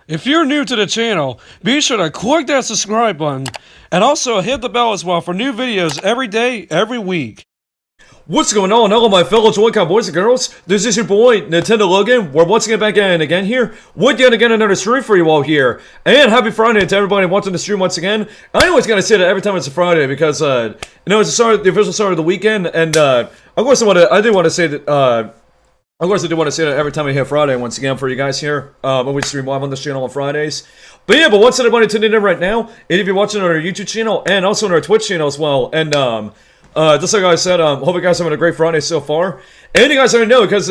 If you're new to the channel, be sure to click that subscribe button and also hit the bell as well for new videos every day, every week. What's going on, hello my fellow Joy-Con boys and girls? This is your boy, Nintendo Logan. We're once again back again here with yet again another stream for you all here. And happy Friday to everybody watching the stream once again. I always gotta say that every time it's a Friday because, it's the official start of the weekend. And, of course I do want to say that, every time I hit Friday once again for you guys here. When we stream live on this channel on Fridays. But yeah, but what's everybody tuning in right now? And if you're watching on our YouTube channel and also on our Twitch channel as well. And, just like I said, hope you guys are having a great Friday so far. And you guys already know, because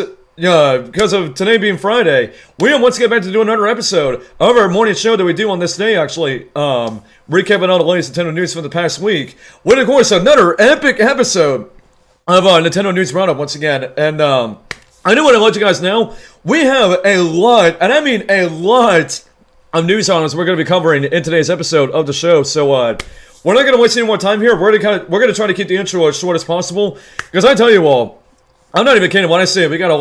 of today being Friday, we are once again back to do another episode of our morning show that we do on this day, actually. Recapping all the latest Nintendo news from the past week. With, of course, another epic episode of Nintendo News Roundup once again. And, I do want to let you guys know, we have a lot, and I mean a lot, of news items we're going to be covering in today's episode of the show. So, we're not going to waste any more time here. We're going to try to keep the intro as short as possible. Because I tell you all, I'm not even kidding when I say it, we got a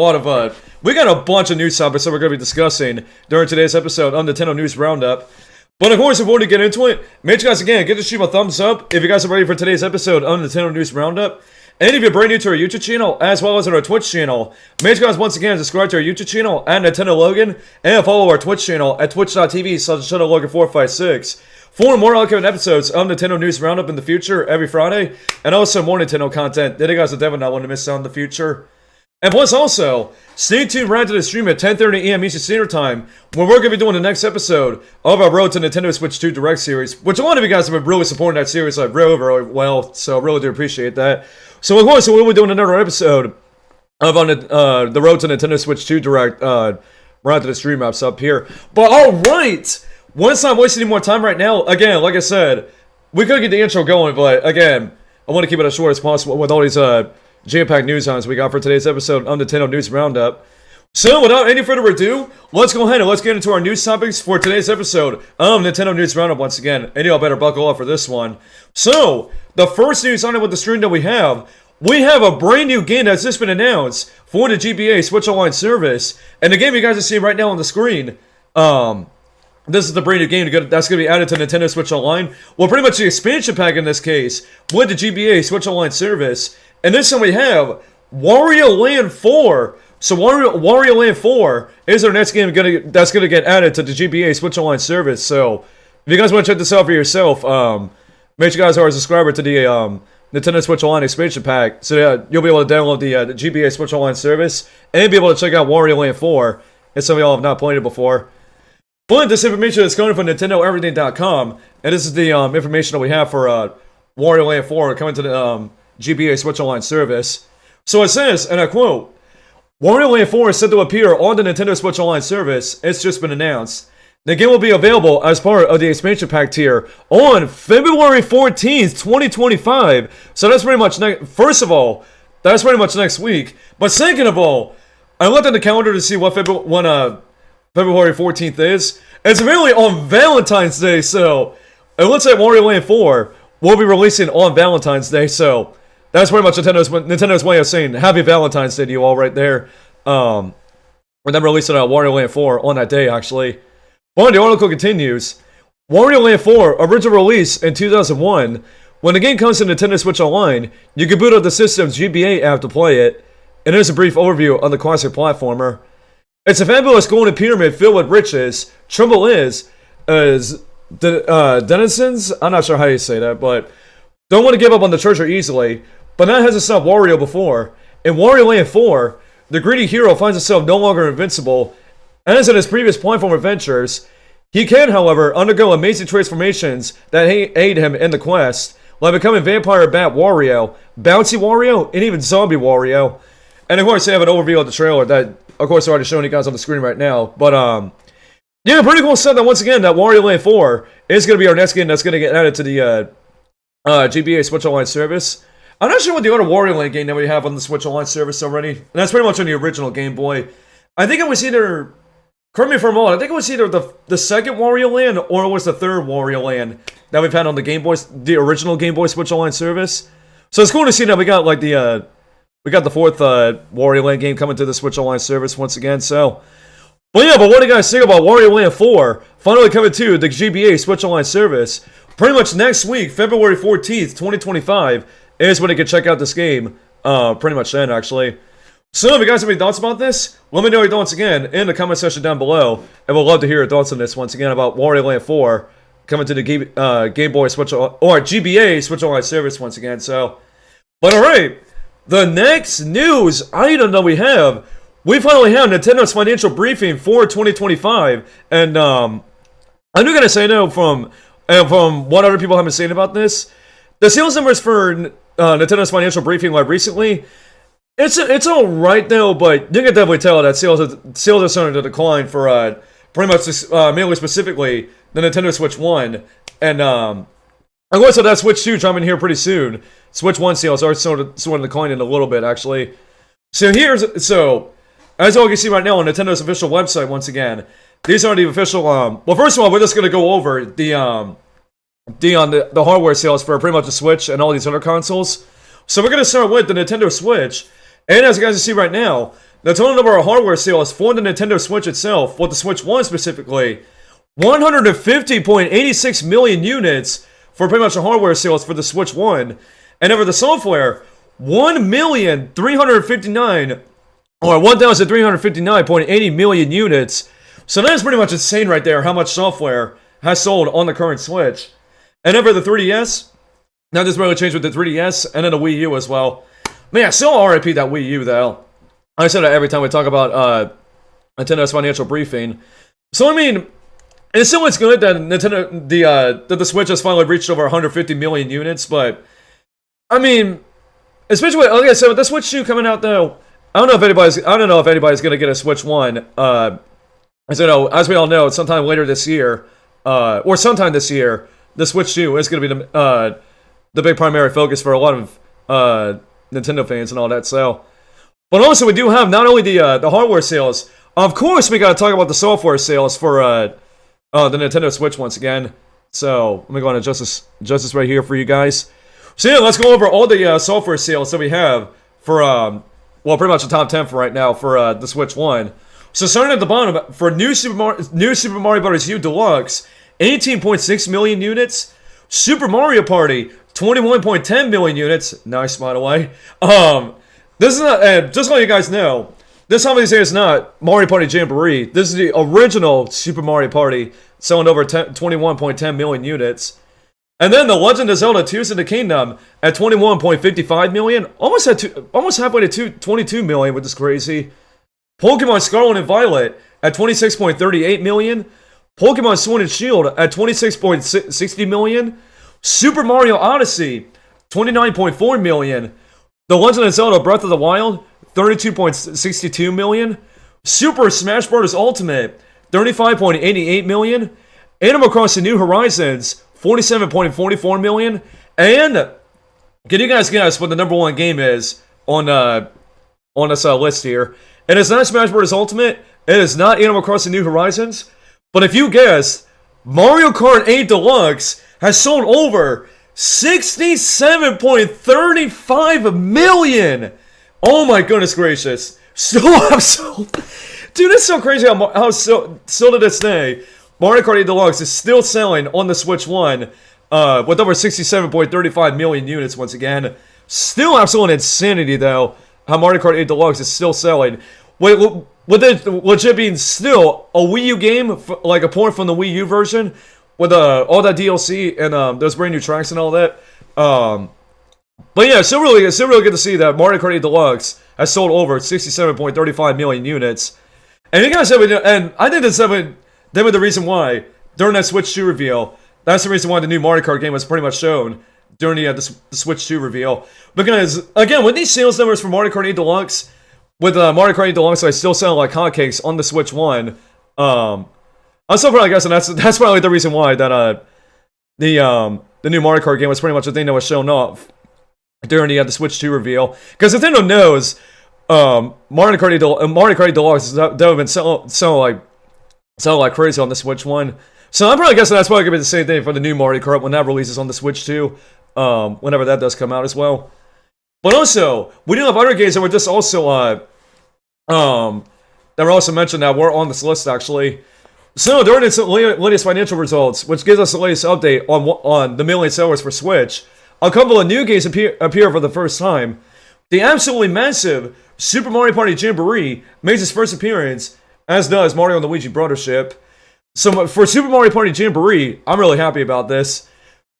bunch of news topics that we're going to be discussing during today's episode on Nintendo News Roundup. But of course, before we get into it, make sure you guys again, give the stream a thumbs up if you guys are ready for today's episode on Nintendo News Roundup. And if you're brand new to our YouTube channel, as well as on our Twitch channel, make sure you guys once again subscribe to our YouTube channel at Nintendo Logan, and follow our Twitch channel at twitch.tv/NintendoLogan456 for more upcoming episodes of Nintendo News Roundup in the future every Friday, and also more Nintendo content that you guys will definitely not want to miss out in the future. And plus also, stay tuned right to the stream at 10:30 AM Eastern Standard Time, when we're going to be doing the next episode of our Road to Nintendo Switch 2 Direct series, which a lot of you guys have been really supporting that series really well, so I really do appreciate that. So of course, we'll be doing another episode of the Road to Nintendo Switch 2 Direct right after the stream wraps up here. But alright! Once I'm wasting any more time right now, again, like I said, we could get the intro going, but again, I want to keep it as short as possible with all these jam-packed news items we got for today's episode of Nintendo News Roundup. So, without any further ado, let's go ahead and let's get into our news topics for today's episode of Nintendo News Roundup once again. And y'all better buckle up for this one. So, the first news item with the stream that we have a brand new game that's just been announced for the GBA Switch Online service. And the game you guys are seeing right now on the screen, this is the brand new game that's going to be added to Nintendo Switch Online. Well, pretty much the expansion pack in this case, with the GBA Switch Online service. And this time we have Wario Land 4. So Wario Land 4 is our next game that's going to get added to the GBA Switch Online service. So, if you guys want to check this out for yourself, make sure you guys are a subscriber to the Nintendo Switch Online expansion pack. So yeah, you'll be able to download the GBA Switch Online service and be able to check out Wario Land 4, if some of y'all have not played it before. But this information is coming from NintendoEverything.com, and this is the information that we have for Wario Land 4 coming to the GBA Switch Online service. So it says, and I quote, Wario Land 4 is set to appear on the Nintendo Switch Online service. It's just been announced. The game will be available as part of the expansion pack tier on February 14th, 2025. So that's pretty much first of all, that's pretty much next week. But second of all, I looked at the calendar to see when February 14th is. It's really on Valentine's Day, so it looks like Wario Land 4 will be releasing on Valentine's Day, so that's pretty much Nintendo's way of saying Happy Valentine's Day to you all right there. With them releasing Wario Land 4 on that day, actually. But the article continues, Wario Land 4, original release in 2001. When the game comes to Nintendo Switch Online, you can boot up the system's GBA app to play it. And here's a brief overview on the classic platformer. It's a fabulous golden pyramid filled with riches. Trouble is denizens, I'm not sure how you say that, but don't want to give up on the treasure easily. But that hasn't stopped Wario before. In Wario Land 4, the greedy hero finds himself no longer invincible. As in his previous platform adventures, he can, however, undergo amazing transformations that aid him in the quest, like becoming Vampire Bat Wario, Bouncy Wario, and even Zombie Wario. And of course, they have an overview of the trailer that, of course, I'm already showing you guys on the screen right now. But, yeah, pretty cool stuff that, once again, that Wario Land 4 is going to be our next game that's going to get added to the GBA Switch Online service. I'm not sure what the other Wario Land game that we have on the Switch Online service already. And that's pretty much on the original Game Boy. I think it was either, correct me if I'm wrong, I think it was either the second Wario Land or it was the third Wario Land that we've had on the original Game Boy Switch Online service. So it's cool to see that we got like the fourth Wario Land game coming to the Switch Online service once again. So, But yeah, but what do you guys think about Wario Land 4 finally coming to the GBA Switch Online service? Pretty much next week, February 14th, 2025, is when you can check out this game. Pretty much then, actually. So if you guys have any thoughts about this, let me know your thoughts again in the comment section down below. And we'll love to hear your thoughts on this once again about Wario Land 4 coming to the Game Boy Switch or GBA Switch Online service once again. So, but alright, the next news item that we finally have Nintendo's financial briefing for 2025. And I'm not gonna say no from what other people have been saying about this. The sales numbers for Nintendo's financial briefing like recently, it's all right though, but you can definitely tell that sales are starting to decline for pretty much mainly specifically the Nintendo Switch 1, and I'm going to that Switch 2 coming here pretty soon. Switch 1 sales are sort of declining a little bit actually. So as you all can see right now on Nintendo's official website once again, these are the official. Well, first of all, we're just gonna go over the hardware sales for pretty much the Switch and all these other consoles. So we're gonna start with the Nintendo Switch. And as you guys can see right now, the total number of hardware sales for the Nintendo Switch itself, for the Switch 1 specifically, 150.86 million units for pretty much the hardware sales for the Switch 1. And over the software, 1,359.80 million units. So that is pretty much insane right there, how much software has sold on the current Switch. And over the 3DS, now this really changed with the 3DS and then the Wii U as well. Man, still RIP that Wii U though. I say that every time we talk about Nintendo's financial briefing. So I mean, it's good that that the Switch has finally reached over 150 million units, but I mean, especially like I said, with the Switch 2 coming out though, I don't know if anybody's gonna get a Switch 1. As we all know, sometime later this year, or sometime this year, the Switch 2 is gonna be the big primary focus for a lot of Nintendo fans and all that. So, but also we do have not only the hardware sales, of course we gotta talk about the software sales for the Nintendo Switch once again. So let me go on and adjust this right here for you guys. So yeah, let's go over all the software sales that we have for well, pretty much the top 10 for right now for the Switch 1. So starting at the bottom for New Super Mario Bros. U Deluxe, 18.6 million units. Super Mario Party, 21.10 million units. Nice, by the way. This is not, just to let you guys know, this obviously is not Mario Party Jamboree. This is the original Super Mario Party, selling over 21.10 million units. And then The Legend of Zelda Tears of the Kingdom at 21.55 million, almost halfway to 22 million, which is crazy. Pokemon Scarlet and Violet at 26.38 million. Pokemon Sword and Shield at 26.60 million. Super Mario Odyssey, 29.4 million. The Legend of Zelda Breath of the Wild, 32.62 million. Super Smash Bros. Ultimate, 35.88 million. Animal Crossing New Horizons, 47.44 million. And can you guys guess what the number one game is on this list here? It is not Smash Bros. Ultimate. It is not Animal Crossing New Horizons. But if you guess, Mario Kart 8 Deluxe has sold over 67.35 million. Oh my goodness gracious. Still have sold. Dude, it's so crazy how still to this day, Mario Kart 8 Deluxe is still selling on the Switch 1 with over 67.35 million units once again. Still absolute insanity though, how Mario Kart 8 Deluxe is still selling. With it legit being still a Wii U game, like a port from the Wii U version, with all that DLC and those brand new tracks and all that. But yeah, it's still really good to see that Mario Kart 8 Deluxe has sold over 67.35 million units. And you guys have, and I think that's definitely the reason why during that Switch 2 reveal, that's the reason why the new Mario Kart game was pretty much shown during the Switch 2 reveal. Because again, with these sales numbers for Mario Kart 8 Deluxe, with Mario Kart 8 Deluxe, I still sound like hotcakes on the Switch 1. I'm still probably guessing that's probably the reason why that the new Mario Kart game was pretty much the thing that was shown off during the Switch 2 reveal. Because Nintendo knows Mario Kart 8 Deluxe has been selling like crazy on the Switch 1. So I'm probably guessing that's probably gonna be the same thing for the new Mario Kart when that releases on the Switch 2, whenever that does come out as well. But also, we do have other games that were just also that were also mentioned that were on this list, actually. So, during its latest financial results, which gives us the latest update on the million sellers for Switch, a couple of new games appear for the first time. The absolutely massive Super Mario Party Jamboree makes its first appearance, as does Mario and Luigi Brothership. So, for Super Mario Party Jamboree, I'm really happy about this.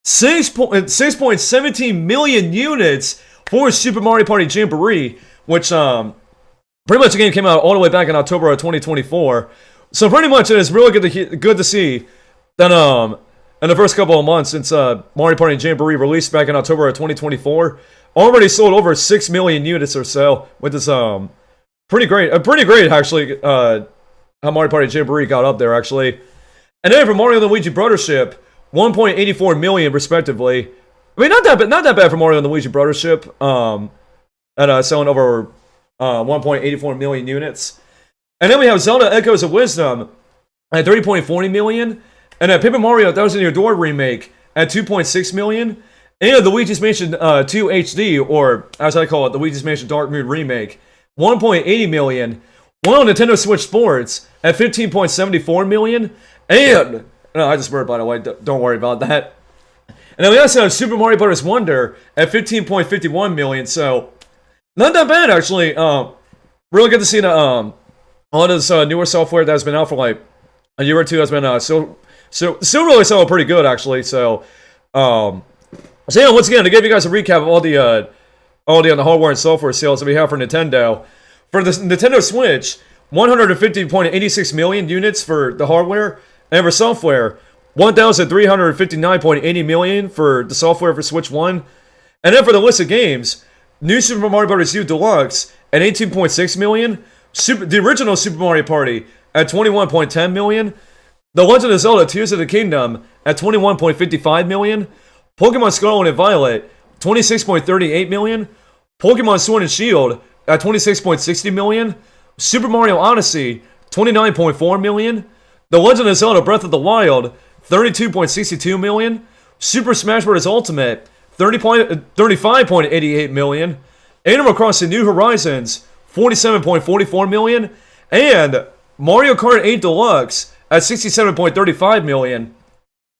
6.17 million units for Super Mario Party Jamboree, which, pretty much the game came out all the way back in October of 2024. So pretty much it is really good to see that in the first couple of months since Mario Party Jamboree released back in October of 2024, already sold over 6 million units or so, with this pretty great actually how Mario Party Jamboree got up there actually. And then for Mario and Luigi Brothership, 1.84 million respectively. I mean, not that bad for Mario and Luigi Brothership. And selling over 1.84 million units. And then we have Zelda Echoes of Wisdom at 30.40 million. And then Paper Mario Thousand Year Door Remake at 2.6 million. And the Luigi's Mansion 2 HD, or as I call it, the Luigi's Mansion Dark Moon Remake, 1.80 million. One on Nintendo Switch Sports at 15.74 million. And, no, I just burped by the way, don't worry about that. And then we also have Super Mario Bros. Wonder at 15.51 million, so not that bad actually. Really good to see that a lot of this newer software that's been out for like a year or two has been still really selling pretty good actually. So yeah, once again to give you guys a recap of all the hardware and software sales that we have for Nintendo. For the Nintendo Switch, 150.86 million units for the hardware, and for software, 1,359.80 million for the software for Switch 1. And then for the list of games, New Super Mario Bros. U Deluxe at 18.6 million, the original Super Mario Party at 21.10 million, The Legend of Zelda Tears of the Kingdom at 21.55 million, Pokemon Scarlet and Violet 26.38 million, Pokemon Sword and Shield at 26.60 million, Super Mario Odyssey 29.4 million, The Legend of Zelda Breath of the Wild 32.62 million, Super Smash Bros. Ultimate 35.88 million, Animal Crossing New Horizons 47.44 million, and Mario Kart 8 Deluxe at 67.35 million.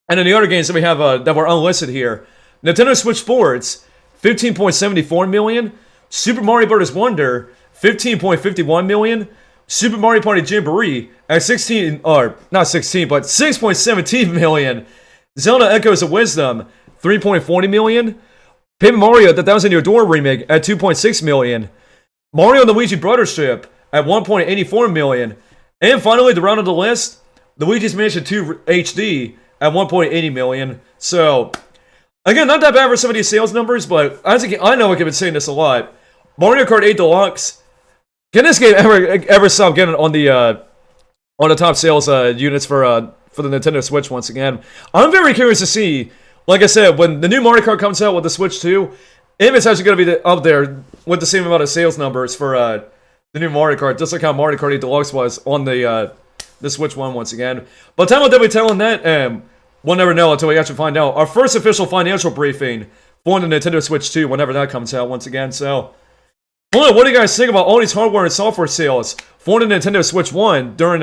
And then the other games that we have that were unlisted here, Nintendo Switch Sports 15.74 million, Super Mario Bros. Wonder 15.51 million, Super Mario Party Jamboree at 6.17 million, Zelda Echoes of Wisdom 3.40 million, Paper Mario The Thousand Year Door Remake at 2.6 million, Mario and Luigi Brothership at 1.84 million, and finally to round out the list, Luigi's Mansion 2 HD at 1.80 million. So again, not that bad for some of these sales numbers, but I know I've been saying this a lot. Mario Kart 8 Deluxe, can this game ever stop getting on the top sales units for the Nintendo Switch once again? I'm very curious to see, like I said, when the new Mario Kart comes out with the Switch 2, if it's actually going to be up there with the same amount of sales numbers for the new Mario Kart, just like how Mario Kart 8 Deluxe was on the Switch 1 once again. But time will definitely tell on that, and we'll never know until we actually find out. Our first official financial briefing for the Nintendo Switch 2, whenever that comes out once again. So, well, what do you guys think about all these hardware and software sales for the Nintendo Switch 1 during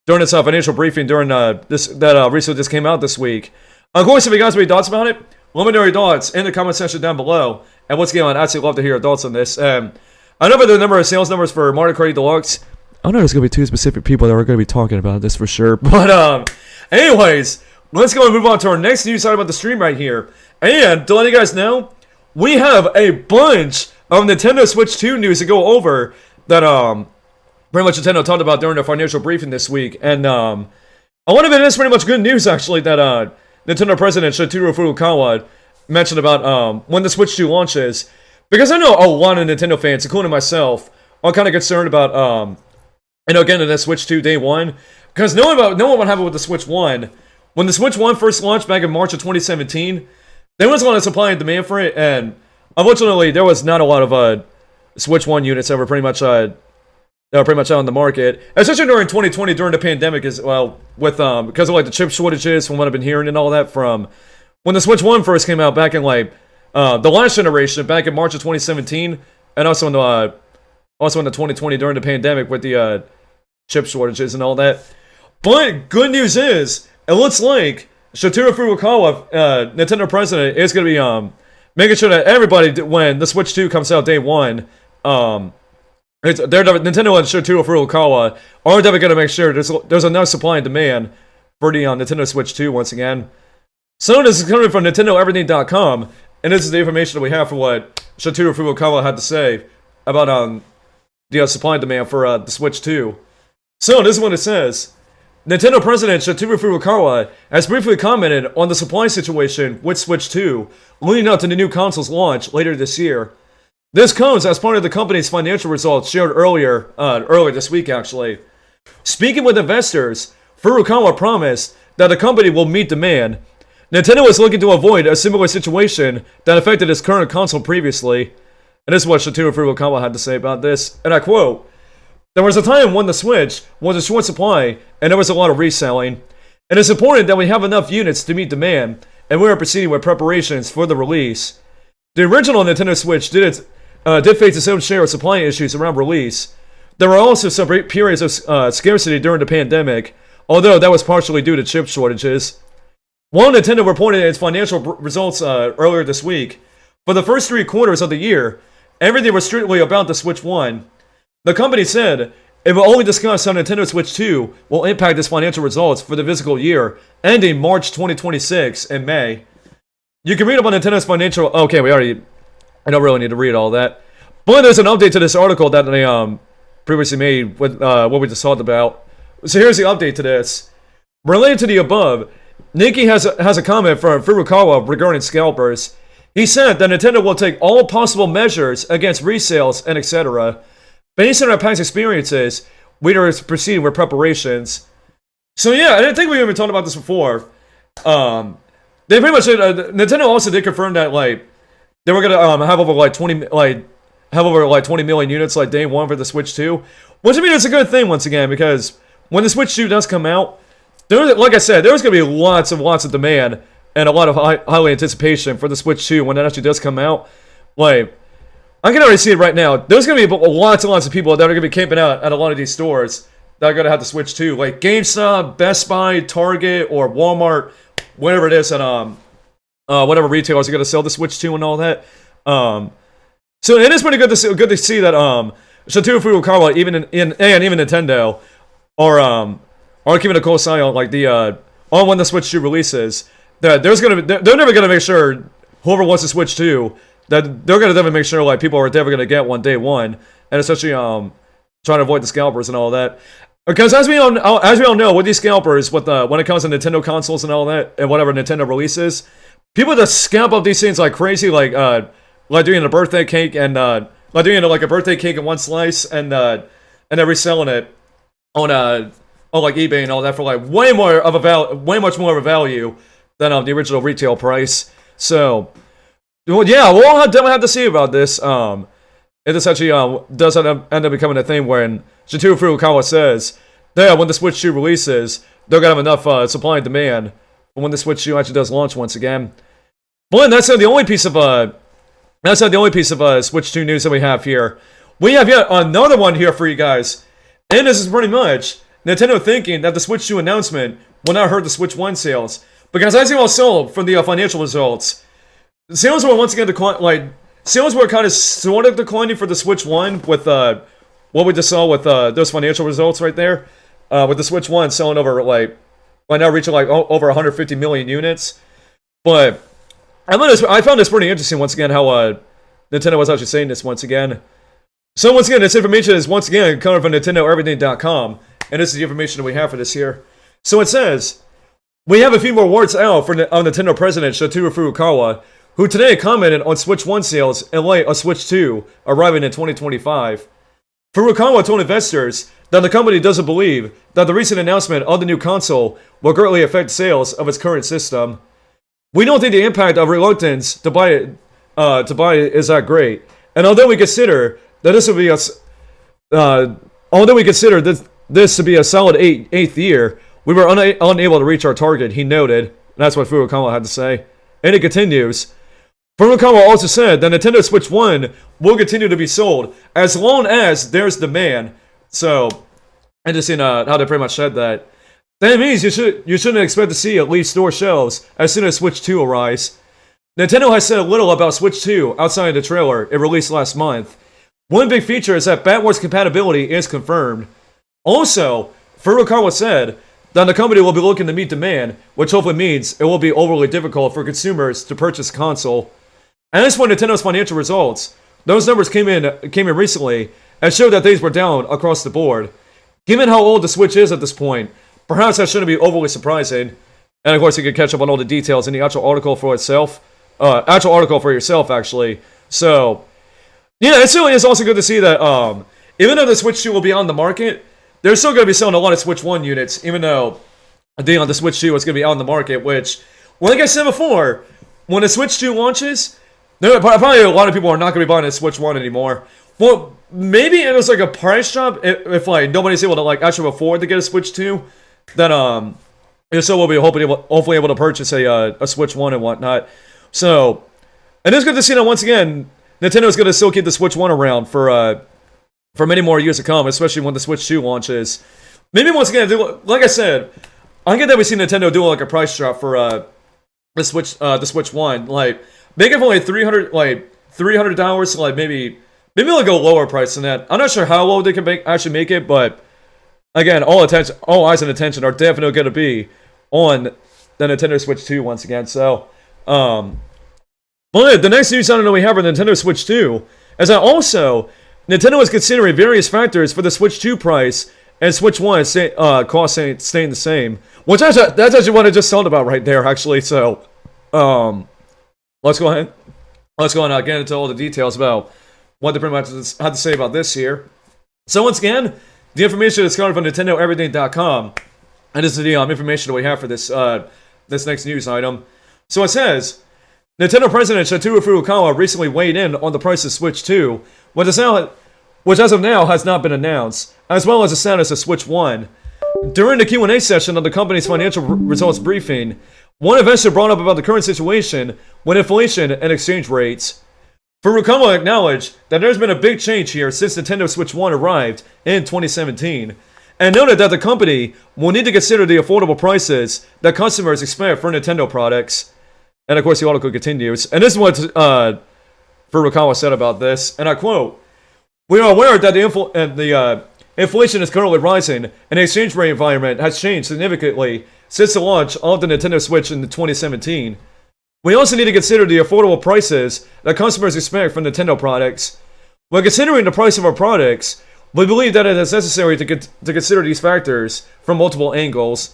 this financial briefing during that recently just came out this week? Of course, if you guys have any thoughts about it, let me know your thoughts in the comment section down below. And once again, I'd actually love to hear your thoughts on this. I know about the number of sales numbers for Mario Kart 8 Deluxe. I know there's going to be two specific people that are going to be talking about this for sure. But, anyways, let's go and move on to our next news item about the stream right here. And to let you guys know, we have a bunch of Nintendo Switch 2 news to go over that, pretty much Nintendo talked about during their financial briefing this week. And, a lot of it is pretty much good news, actually, that, Nintendo President Satoru Furukawa mentioned about, when the Switch 2 launches. Because I know a lot of Nintendo fans, including myself, are kind of concerned about, getting the Switch 2 day one. Because knowing what happened with the Switch 1, when the Switch 1 first launched back in March of 2017, there was a lot of supply and demand for it, and unfortunately, there was not a lot of Switch 1 units that were pretty much out on the market, especially during 2020 during the pandemic as well, with because of like the chip shortages from what I've been hearing and all that from when the Switch 1 first came out back in like the last generation back in March of 2017, and also in the 2020 during the pandemic with the chip shortages and all that. But good news is, it looks like Satoru Furukawa, Nintendo president, is going to be making sure that everybody, when the Switch 2 comes out day one, Nintendo and Satoru Furukawa are definitely going to make sure there's enough supply and demand for the Nintendo Switch 2 once again. So this is coming from NintendoEverything.com, and this is the information that we have for what Satoru Furukawa had to say about the supply and demand for the Switch 2. So this is what it says. Nintendo President Satoru Furukawa has briefly commented on the supply situation with Switch 2, leading up to the new console's launch later this year. This comes as part of the company's financial results shared earlier this week, actually. Speaking with investors, Furukawa promised that the company will meet demand. Nintendo is looking to avoid a similar situation that affected its current console previously. And this is what Satoru Furukawa had to say about this, and I quote, "There was a time when the Switch was a short supply, and there was a lot of reselling. It is important that we have enough units to meet demand, and we are proceeding with preparations for the release. The original Nintendo Switch did face its own share of supply issues around release. There were also some periods of scarcity during the pandemic, although that was partially due to chip shortages. While Nintendo reported its financial results earlier this week, for the first 3 quarters of the year, everything was strictly about the Switch 1. The company said it will only discuss how Nintendo Switch 2 will impact its financial results for the fiscal year ending March 2026 in May. You can read up on Nintendo's financial... Okay, I don't really need to read all that. But there's an update to this article that they previously made with what we just talked about. So here's the update to this. Related to the above, Nikki has a comment from Furukawa regarding scalpers. He said that Nintendo will take all possible measures against resales and etc. Based on our past experiences, we are proceeding with preparations. So yeah, I didn't think we even talked about this before. They pretty much said, Nintendo also did confirm that they were gonna have over 20 million units day one for the Switch 2, which I mean it's a good thing once again, because when the Switch 2 does come out, like I said, there's gonna be lots of demand and a lot of highly anticipation for the Switch 2 when it actually does come out. I can already see it right now. There's going to be lots and lots of people that are going to be camping out at a lot of these stores that are going to have the Switch 2. Like GameStop, Best Buy, Target, or Walmart, whatever it is, and whatever retailers are going to sell the Switch 2 and all that. So it is pretty good to see that Satoru Furukawa, even Nintendo, are keeping a close eye on on when the Switch 2 releases. That they're never going to make sure whoever wants the Switch 2, that they're going to definitely make sure people are definitely going to get one day one, and especially trying to avoid the scalpers and all that. Because as we all know, with these scalpers, when it comes to Nintendo consoles and all that, and whatever Nintendo releases, people just scalp up these things like crazy, like doing a birthday cake and doing a birthday cake in one slice and then reselling it on eBay and all that for way much more of a value than the original retail price. So, well, yeah, we'll definitely have to see about this. It essentially does end up becoming a thing when Satoru Furukawa says that when the Switch 2 releases, they're gonna have enough supply and demand when the Switch 2 actually does launch once again. But that's not the only piece of Switch 2 news that we have here. We have yet another one here for you guys, and this is pretty much Nintendo thinking that the Switch 2 announcement will not hurt the Switch 1 sales, because as you all saw from the financial results, sales were once again sales were kind of sort of declining for the Switch 1 with what we just saw with those financial results right there, with the Switch 1 selling over right now reaching over 150 million units. But I found this pretty interesting once again how Nintendo was actually saying this once again. So once again, this information is once again coming from NintendoEverything.com, and this is the information that we have for this here. So it says, we have a few more words out for Nintendo President Satoru Furukawa, who today commented on Switch 1 sales in light of Switch 2 arriving in 2025. Furukawa told investors that the company doesn't believe that the recent announcement of the new console will greatly affect sales of its current system. We don't think the impact of reluctance to buy it is that great, and although we consider that this to be a solid eighth year, we were unable to reach our target, he noted. And that's what Furukawa had to say. And it continues. Furukawa also said that Nintendo Switch 1 will continue to be sold as long as there's demand. So, and just in how they pretty much said that. That means you shouldn't expect to see it leave store shelves as soon as Switch 2 arrives. Nintendo has said a little about Switch 2 outside of the trailer it released last month. One big feature is that backwards compatibility is confirmed. Also, Furukawa said that the company will be looking to meet demand, which hopefully means it will be overly difficult for consumers to purchase a console. And as for Nintendo's financial results, those numbers came in recently and showed that things were down across the board. Given how old the Switch is at this point, perhaps that shouldn't be overly surprising. And of course, you can catch up on all the details in the actual article for itself. Actual article for yourself, actually. So, yeah, it certainly is also good to see that even though the Switch 2 will be on the market, they're still going to be selling a lot of Switch 1 units, even though the Switch 2 is going to be on the market, which, like I said before, when the Switch 2 launches, probably a lot of people are not going to be buying a Switch 1 anymore. Well, maybe it was like a price drop if like nobody's able to like actually afford to get a Switch 2, then you still will be hopefully able to purchase a Switch 1 and whatnot. So, and it's good to see that once again, Nintendo is going to still keep the Switch 1 around for many more years to come, especially when the Switch 2 launches. Maybe once again, like I said, I get that we see Nintendo do like a price drop for the Switch 1. Like, make it for like $300 to like maybe like a lower price than that. I'm not sure how low they can actually make it, but again, all eyes and attention are definitely going to be on the Nintendo Switch 2 once again. So, but the next news item that we have for Nintendo Switch 2 is that also Nintendo is considering various factors for the Switch 2 price and Switch 1 cost staying the same. Which that's actually what I just talked about right there, actually. So, let's go ahead and get into all the details about what they pretty much had to say about this here. So once again, the information is coming from NintendoEverything.com, and this is the information that we have for this next news item. So it says, Nintendo President Satoru Furukawa recently weighed in on the price of Switch 2, which as of now has not been announced, as well as the status of Switch 1. During the Q&A session of the company's financial results briefing, one investor brought up about the current situation with inflation and exchange rates. Furukawa acknowledged that there's been a big change here since Nintendo Switch 1 arrived in 2017, and noted that the company will need to consider the affordable prices that customers expect for Nintendo products. And of course, the article continues, and this is what Furukawa said about this, and I quote, "We are aware that the inflation is currently rising, and the exchange rate environment has changed significantly since the launch of the Nintendo Switch in 2017. We also need to consider the affordable prices that customers expect from Nintendo products. When considering the price of our products, we believe that it is necessary to consider these factors from multiple angles.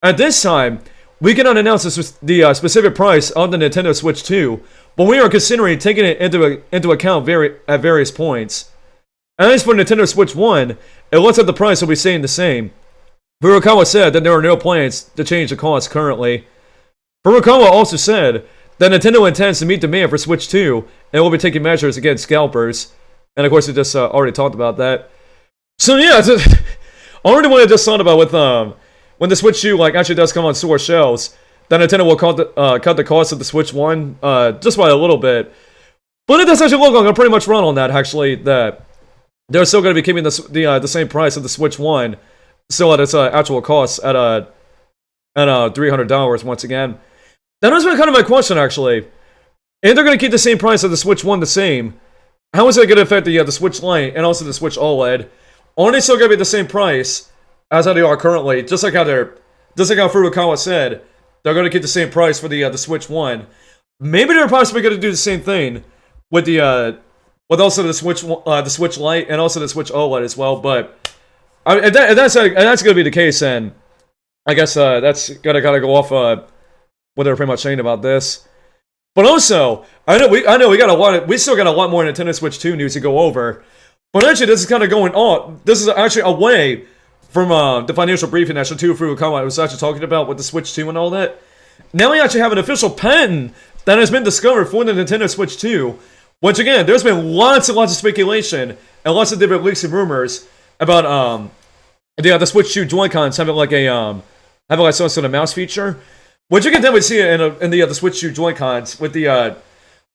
At this time, we cannot announce the specific price of the Nintendo Switch 2, but we are considering taking it into account at various points. As for Nintendo Switch 1, it looks like the price will be staying the same. Furukawa said that there are no plans to change the cost currently. Furukawa also said that Nintendo intends to meet demand for Switch 2 and will be taking measures against scalpers. And of course, we just already talked about that. So yeah, already what I just thought about with when the Switch 2 actually does come on store shelves, that Nintendo will cut the cost of the Switch 1 just by a little bit. But it does actually look like I'm pretty much wrong on that, actually, that they're still going to be keeping the same price of the Switch 1 still at its actual cost at $300 once again. That was kind of my question, actually. If they're going to keep the same price of the Switch 1 the same, how is that going to affect the Switch Lite and also the Switch OLED? Are they still going to be the same price as how they are currently? Just like how Furukawa said, they're going to keep the same price for the Switch 1. Maybe they're possibly going to do the same thing with also the Switch Lite and also the Switch OLED as well. But if that's going to be the case, then I guess that's going to kind of go off what they're pretty much saying about this. But also, I know we still got a lot more Nintendo Switch 2 news to go over. But actually, this is kind of going on. This is actually away from the financial briefing that Satoru Furukawa was actually talking about with the Switch 2 and all that. Now we actually have an official patent that has been discovered for the Nintendo Switch 2. Which again, there's been lots and lots of speculation and lots of different leaks and rumors about the Switch 2 Joy-Cons having some sort of mouse feature. Which you can definitely see in the Switch 2 Joy-Cons with the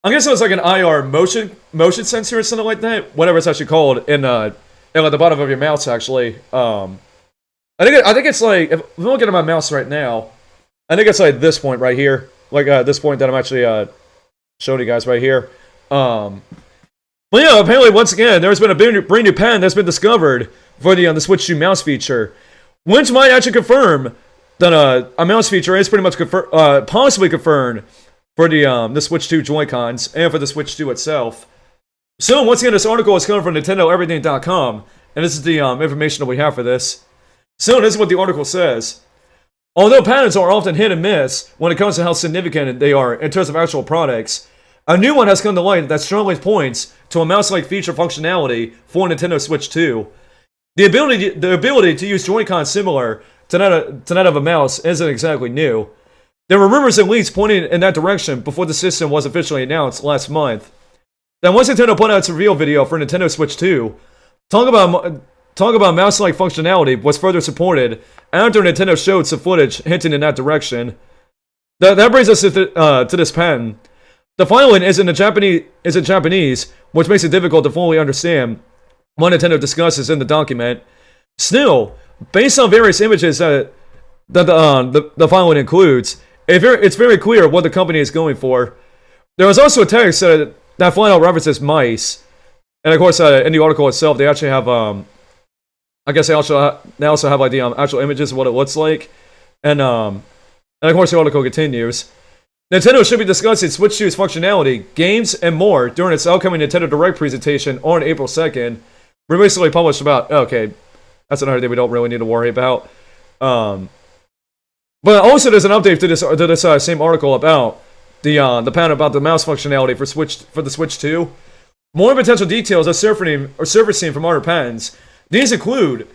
I guess it was like an IR motion sensor or something like that. Whatever it's actually called in at the bottom of your mouse actually. I think it's like, if I'm looking at my mouse right now, I think it's like this point right here. Like this point that I'm actually showing you guys right here. But yeah, apparently once again, there's been a brand new patent that's been discovered for the Switch 2 mouse feature, which might actually confirm that a mouse feature is pretty much possibly confirmed for the Switch 2 Joy-Cons and for the Switch 2 itself. So once again, this article is coming from NintendoEverything.com, and this is the information that we have for this. So this is what the article says. Although patents are often hit and miss when it comes to how significant they are in terms of actual products, a new one has come to light that strongly points to a mouse-like feature functionality for Nintendo Switch 2. The ability to use Joy-Con similar to that of a mouse isn't exactly new. There were rumors and leaks pointing in that direction before the system was officially announced last month. Then once Nintendo put out its reveal video for Nintendo Switch 2, talk about mouse-like functionality was further supported after Nintendo showed some footage hinting in that direction. That brings us to this patent. The filing is in Japanese, which makes it difficult to fully understand what Nintendo discusses in the document. Still, based on various images that the filing includes, it's very clear what the company is going for. There was also a text that flat out references mice, and of course, in the article itself, they actually have I guess they also have like the actual images of what it looks like, and of course the article continues. Nintendo should be discussing Switch 2's functionality, games, and more during its upcoming Nintendo Direct presentation on April 2nd. Recently published about, okay, that's another thing we don't really need to worry about. But also there's an update to this same article about the patent about the mouse functionality for the Switch 2. More potential details are surfacing from other patents. These include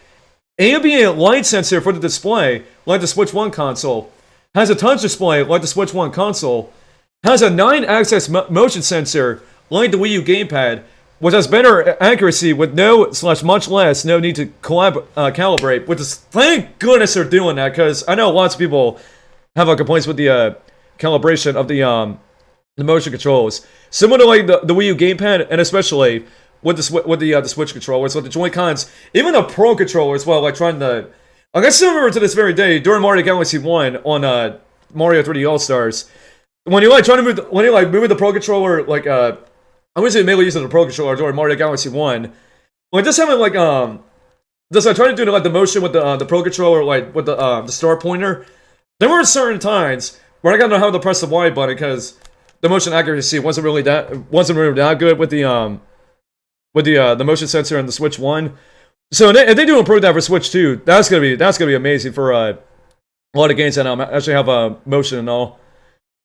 ambient light sensor for the display, like the Switch 1 console, has a touch display like the Switch 1 console, has a 9-axis motion sensor like the Wii U gamepad, which has better accuracy with much less need to calibrate, which is, thank goodness they're doing that, because I know lots of people have complaints with the calibration of the motion controls. Similar to like the Wii U gamepad, and especially with the Switch controllers, with the Joy-Cons, even the Pro controller as well, like trying to... Like, I still remember to this very day, during Mario Galaxy 1 on Mario 3D All-Stars, when you like trying to move the Pro controller, like I was mainly using the Pro controller during Mario Galaxy 1. Like just having like just like trying to do like the motion with the Pro controller, like with the star pointer. There were certain times where I got to know how to press the Y button because the motion accuracy wasn't really that good with the motion sensor on the Switch 1. So if they do improve that for Switch 2, that's gonna be amazing for a lot of games that actually have motion and all.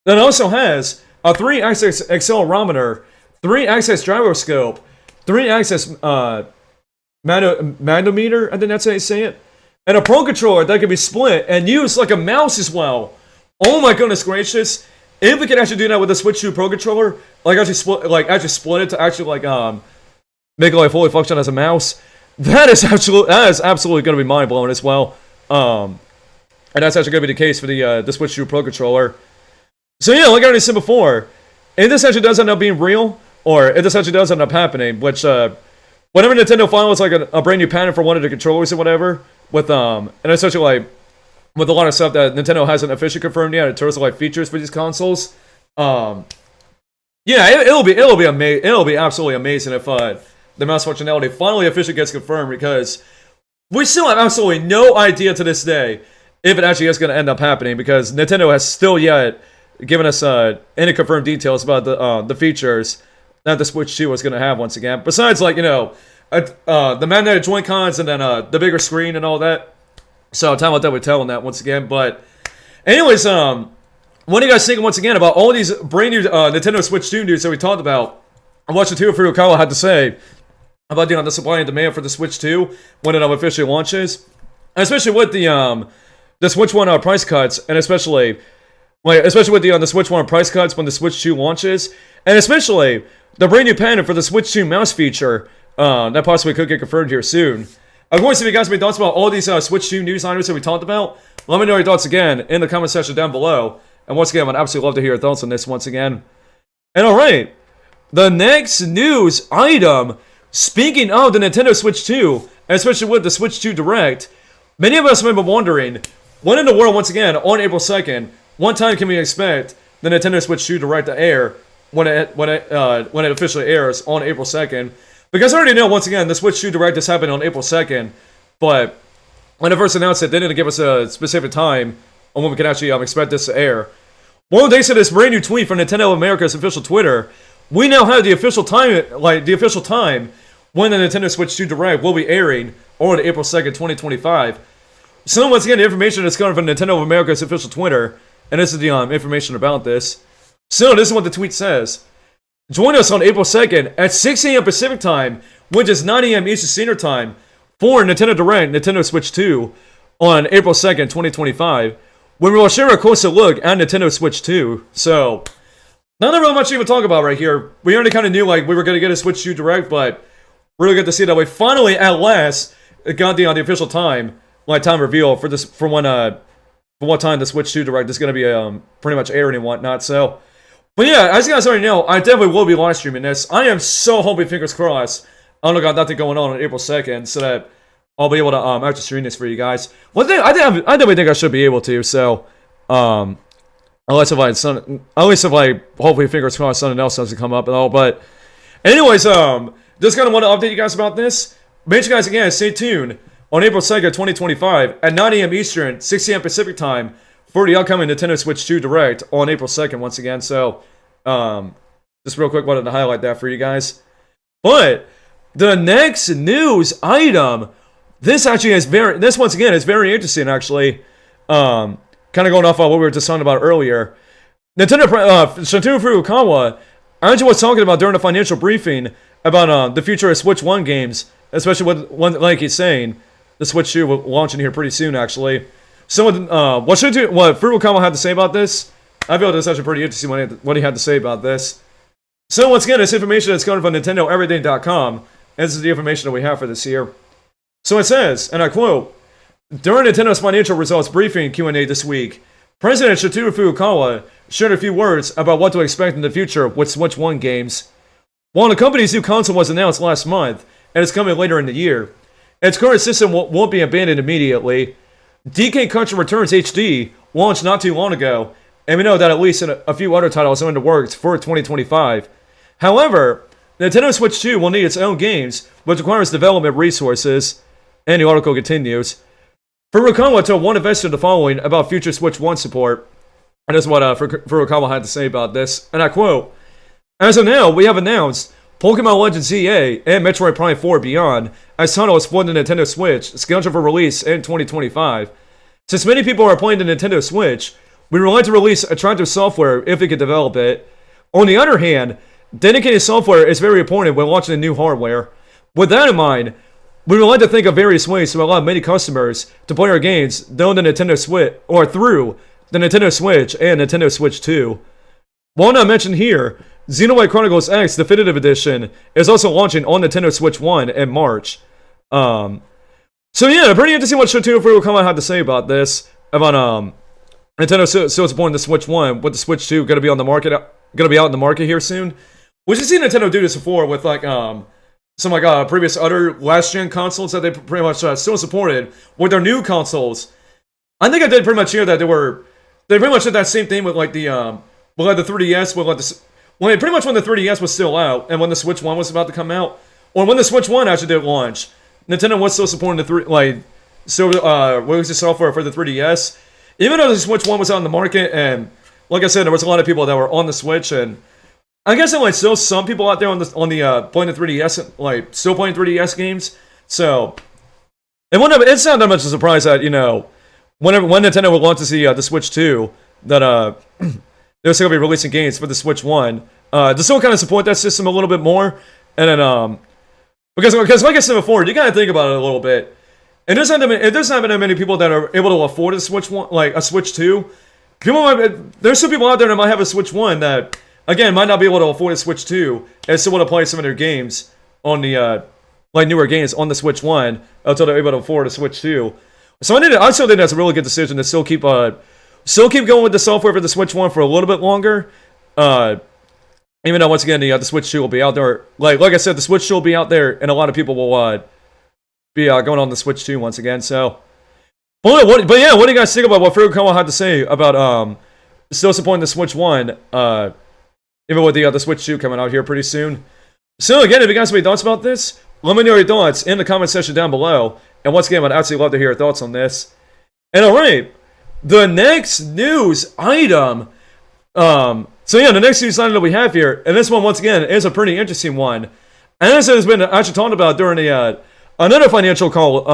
Then it also has a 3-axis accelerometer, 3-axis gyroscope, 3-axis manometer, I think that's how you say it, and a Pro controller that can be split and used like a mouse as well. Oh my goodness gracious! If we can actually do that with the Switch 2 Pro controller, like actually split it to actually like make it like fully function as a mouse. That is absolutely going to be mind blowing as well, and that's actually going to be the case for the Switch 2 Pro controller. So yeah, like I already said before, if this actually does end up being real, or if this actually does end up happening, which whenever Nintendo files like a brand new patent for one of the controllers or whatever, with and especially like with a lot of stuff that Nintendo hasn't officially confirmed yet in terms of like features for these consoles, yeah, it'll be absolutely amazing if the mouse functionality finally officially gets confirmed, because we still have absolutely no idea to this day if it actually is going to end up happening, because Nintendo has still yet given us any confirmed details about the features that the Switch 2 is going to have once again. Besides, like, the magnetic Joy-Cons and then the bigger screen and all that. So time will tell with telling that once again. But anyways, what do you guys think once again about all these brand new Nintendo Switch 2 news that we talked about? I watched what Furukawa had to say about the supply and demand for the Switch 2 when it officially launches, and especially with the Switch 1 price cuts, and especially with the Switch 1 price cuts when the Switch 2 launches, and especially the brand new patent for the Switch 2 mouse feature that possibly could get confirmed here soon. Of course, if you guys have any thoughts about all these Switch 2 news items that we talked about, let me know your thoughts again in the comment section down below. And once again, I'd absolutely love to hear your thoughts on this once again. And alright, the next news item, speaking of the Nintendo Switch 2, and especially with the Switch 2 Direct, Many of us have been wondering, when in the world, once again, on April 2nd, what time can we expect the Nintendo Switch 2 Direct to air when it officially airs on April 2nd? Because I already know, once again, the Switch 2 Direct is happening on April 2nd, but when it first announced it, they didn't give us a specific time on when we can actually expect this to air. Well, thanks to this brand new tweet from Nintendo America's official Twitter, we now have the official time, when the Nintendo Switch 2 Direct will be airing on April 2nd, 2025. So once again, the information is coming from Nintendo of America's official Twitter, and this is the information about this. So this is what the tweet says. Join us on April 2nd at 6 a.m. Pacific Time, which is 9 a.m. Eastern Standard Time, for Nintendo Direct Nintendo Switch 2 on April 2nd, 2025, when we will share a closer look at Nintendo Switch 2. So, not really much to even talk about right here. We already kind of knew we were going to get a Switch 2 Direct, but really good to see that we finally, at last, got the official time reveal for what time the Switch 2 Direct is going to be pretty much airing and whatnot. So, but yeah, as you guys already know, I definitely will be live streaming this. I am so hoping, fingers crossed, I don't got nothing going on April 2nd, so that I'll be able to actually stream this for you guys. One thing I definitely think I should be able to. So, unless if hopefully fingers crossed something else doesn't come up at all. But anyways, just kind of want to update you guys about this. Make sure you guys again stay tuned on April 2nd, 2025 at 9 a.m. Eastern, 6 a.m. Pacific Time for the upcoming Nintendo Switch 2 Direct on April 2nd once again. So, just real quick, wanted to highlight that for you guys. But the next news item, this once again is very interesting actually. Kind of going off of what we were just talking about earlier. Satoru Furukawa actually was talking about during the financial briefing about the future of Switch 1 games, especially like he's saying, the Switch 2 will launch in here pretty soon actually. So what Furukawa had to say about this, I feel this is actually pretty interesting what he had to say about this. So once again, this information is coming from NintendoEverything.com. And this is the information that we have for this year. So it says, and I quote, during Nintendo's financial results briefing Q&A this week, President Satoru Furukawa shared a few words about what to expect in the future with Switch 1 games. While the company's new console was announced last month, and it's coming later in the year, its current system won't be abandoned immediately. DK Country Returns HD launched not too long ago, and we know that at least a few other titles are in the works for 2025. However, Nintendo Switch 2 will need its own games, which requires development resources. And the article continues. Furukawa told one investor the following about future Switch 1 support. And that's what Furukawa had to say about this. And I quote, as of now, we have announced Pokemon Legends ZA and Metroid Prime 4 Beyond as titles for the Nintendo Switch, scheduled for release in 2025. Since many people are playing the Nintendo Switch, we would like to release attractive software if we could develop it. On the other hand, dedicated software is very important when launching a new hardware. With that in mind, we would like to think of various ways to allow many customers to play our games through the Nintendo Switch and Nintendo Switch 2. While not mentioned here, Xenoblade Chronicles X Definitive Edition is also launching on Nintendo Switch 1 in March. So yeah, pretty interesting what Satoru Furukawa had to say about this. About Nintendo still supporting the Switch 1, with the Switch 2 going to be out in the market here soon. Which you've seen Nintendo do this before with some previous other last gen consoles that they pretty much still supported with their new consoles. I think I did pretty much hear that they pretty much did that same thing with the 3DS when the 3DS was still out and when the Switch 1 was about to come out, or when the Switch 1 actually did launch, Nintendo was still supporting releasing software for the 3DS, even though the Switch 1 was out in the market. And like I said, there was a lot of people that were on the Switch, and I guess there still some people out there on the playing the 3DS, still playing 3DS games. So it's not that much of a surprise that when Nintendo would launch the Switch 2, that they're still gonna be releasing games for the Switch 1 to still kind of support that system a little bit more. And then because like I said before, you gotta think about it a little bit. And there's not that many people that are able to afford a Switch 1, a Switch 2. There's some people out there that might have a Switch 1 that, again, might not be able to afford a Switch 2 and still want to play some of their games on the newer games on the Switch 1 until they're able to afford a Switch 2. So I still think that's a really good decision to still keep going with the software for the Switch 1 for a little bit longer. Even though once again the Switch 2 will be out there. Like I said, the Switch 2 will be out there, and a lot of people will be going on the Switch 2 once again. So But yeah, what do you guys think about what Furukawa had to say about still supporting the Switch 1, even with the Switch 2 coming out here pretty soon? So again, if you guys have any thoughts about this, let me know your thoughts in the comment section down below. And once again, I'd absolutely love to hear your thoughts on this. And alright, the next news item. So yeah, the next news item that we have here, and this one once again is a pretty interesting one. And this has been actually talked about during another financial call,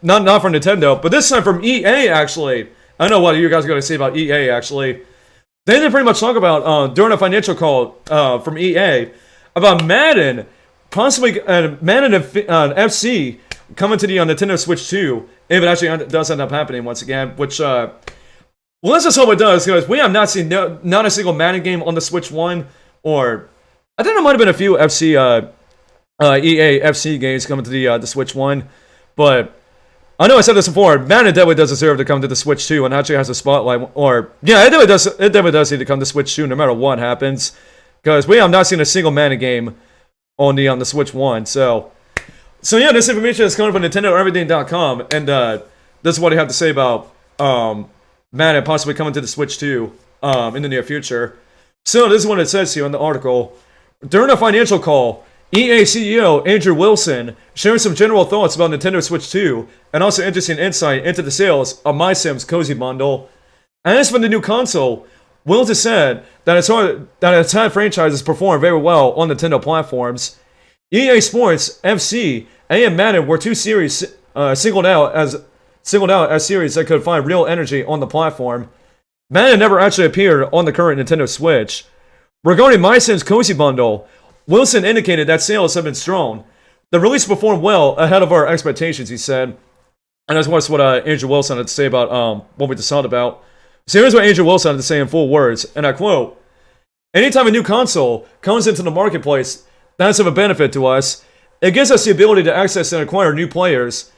not from Nintendo, but this time from EA actually. I know what you guys are going to say about EA actually. They did pretty much talk about during a financial call from EA about Madden, possibly Madden FC coming to the Nintendo Switch 2, if it actually does end up happening once again, which, well, let's just hope it does, because we have not seen not a single Madden game on the Switch 1, or, I think there might have been a few EA FC games coming to the Switch 1, but I know I said this before, Madden definitely does deserve to come to the Switch 2, and actually has a spotlight, or, yeah, it definitely does need to come to Switch 2, no matter what happens, because we have not seen a single Madden game on the Switch 1, so yeah, this information is coming from NintendoEverything.com, and this is what I have to say about Madden possibly coming to the Switch 2 in the near future. So this is what it says here in the article. During a financial call, EA CEO Andrew Wilson shared some general thoughts about Nintendo Switch 2, and also interesting insight into the sales of MySims Cozy Bundle. As for the new console, Wilson said that its had franchises perform very well on Nintendo platforms. EA Sports FC, AM Madden were two series singled out as series that could find real energy on the platform. Madden never actually appeared on the current Nintendo Switch. Regarding MySims Cozy Bundle, Wilson indicated that sales have been strong. The release performed well ahead of our expectations, he said. And that's what Andrew Wilson had to say about what we just talked about. So here's what Andrew Wilson had to say in full words, and I quote, "Anytime a new console comes into the marketplace, that's of a benefit to us. It gives us the ability to access and acquire new players.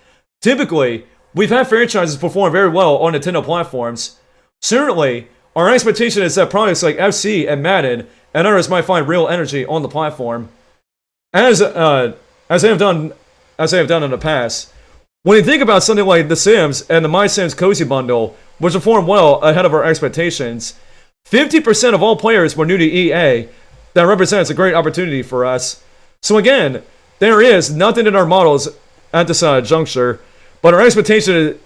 Typically, we've had franchises perform very well on Nintendo platforms. Certainly, our expectation is that products like FC and Madden and others might find real energy on the platform. As they have done in the past. When you think about something like The Sims and the MySims Cozy Bundle, which performed well ahead of our expectations, 50% of all players were new to EA. That represents a great opportunity for us. So again, there is nothing in our models at this juncture, but our expectation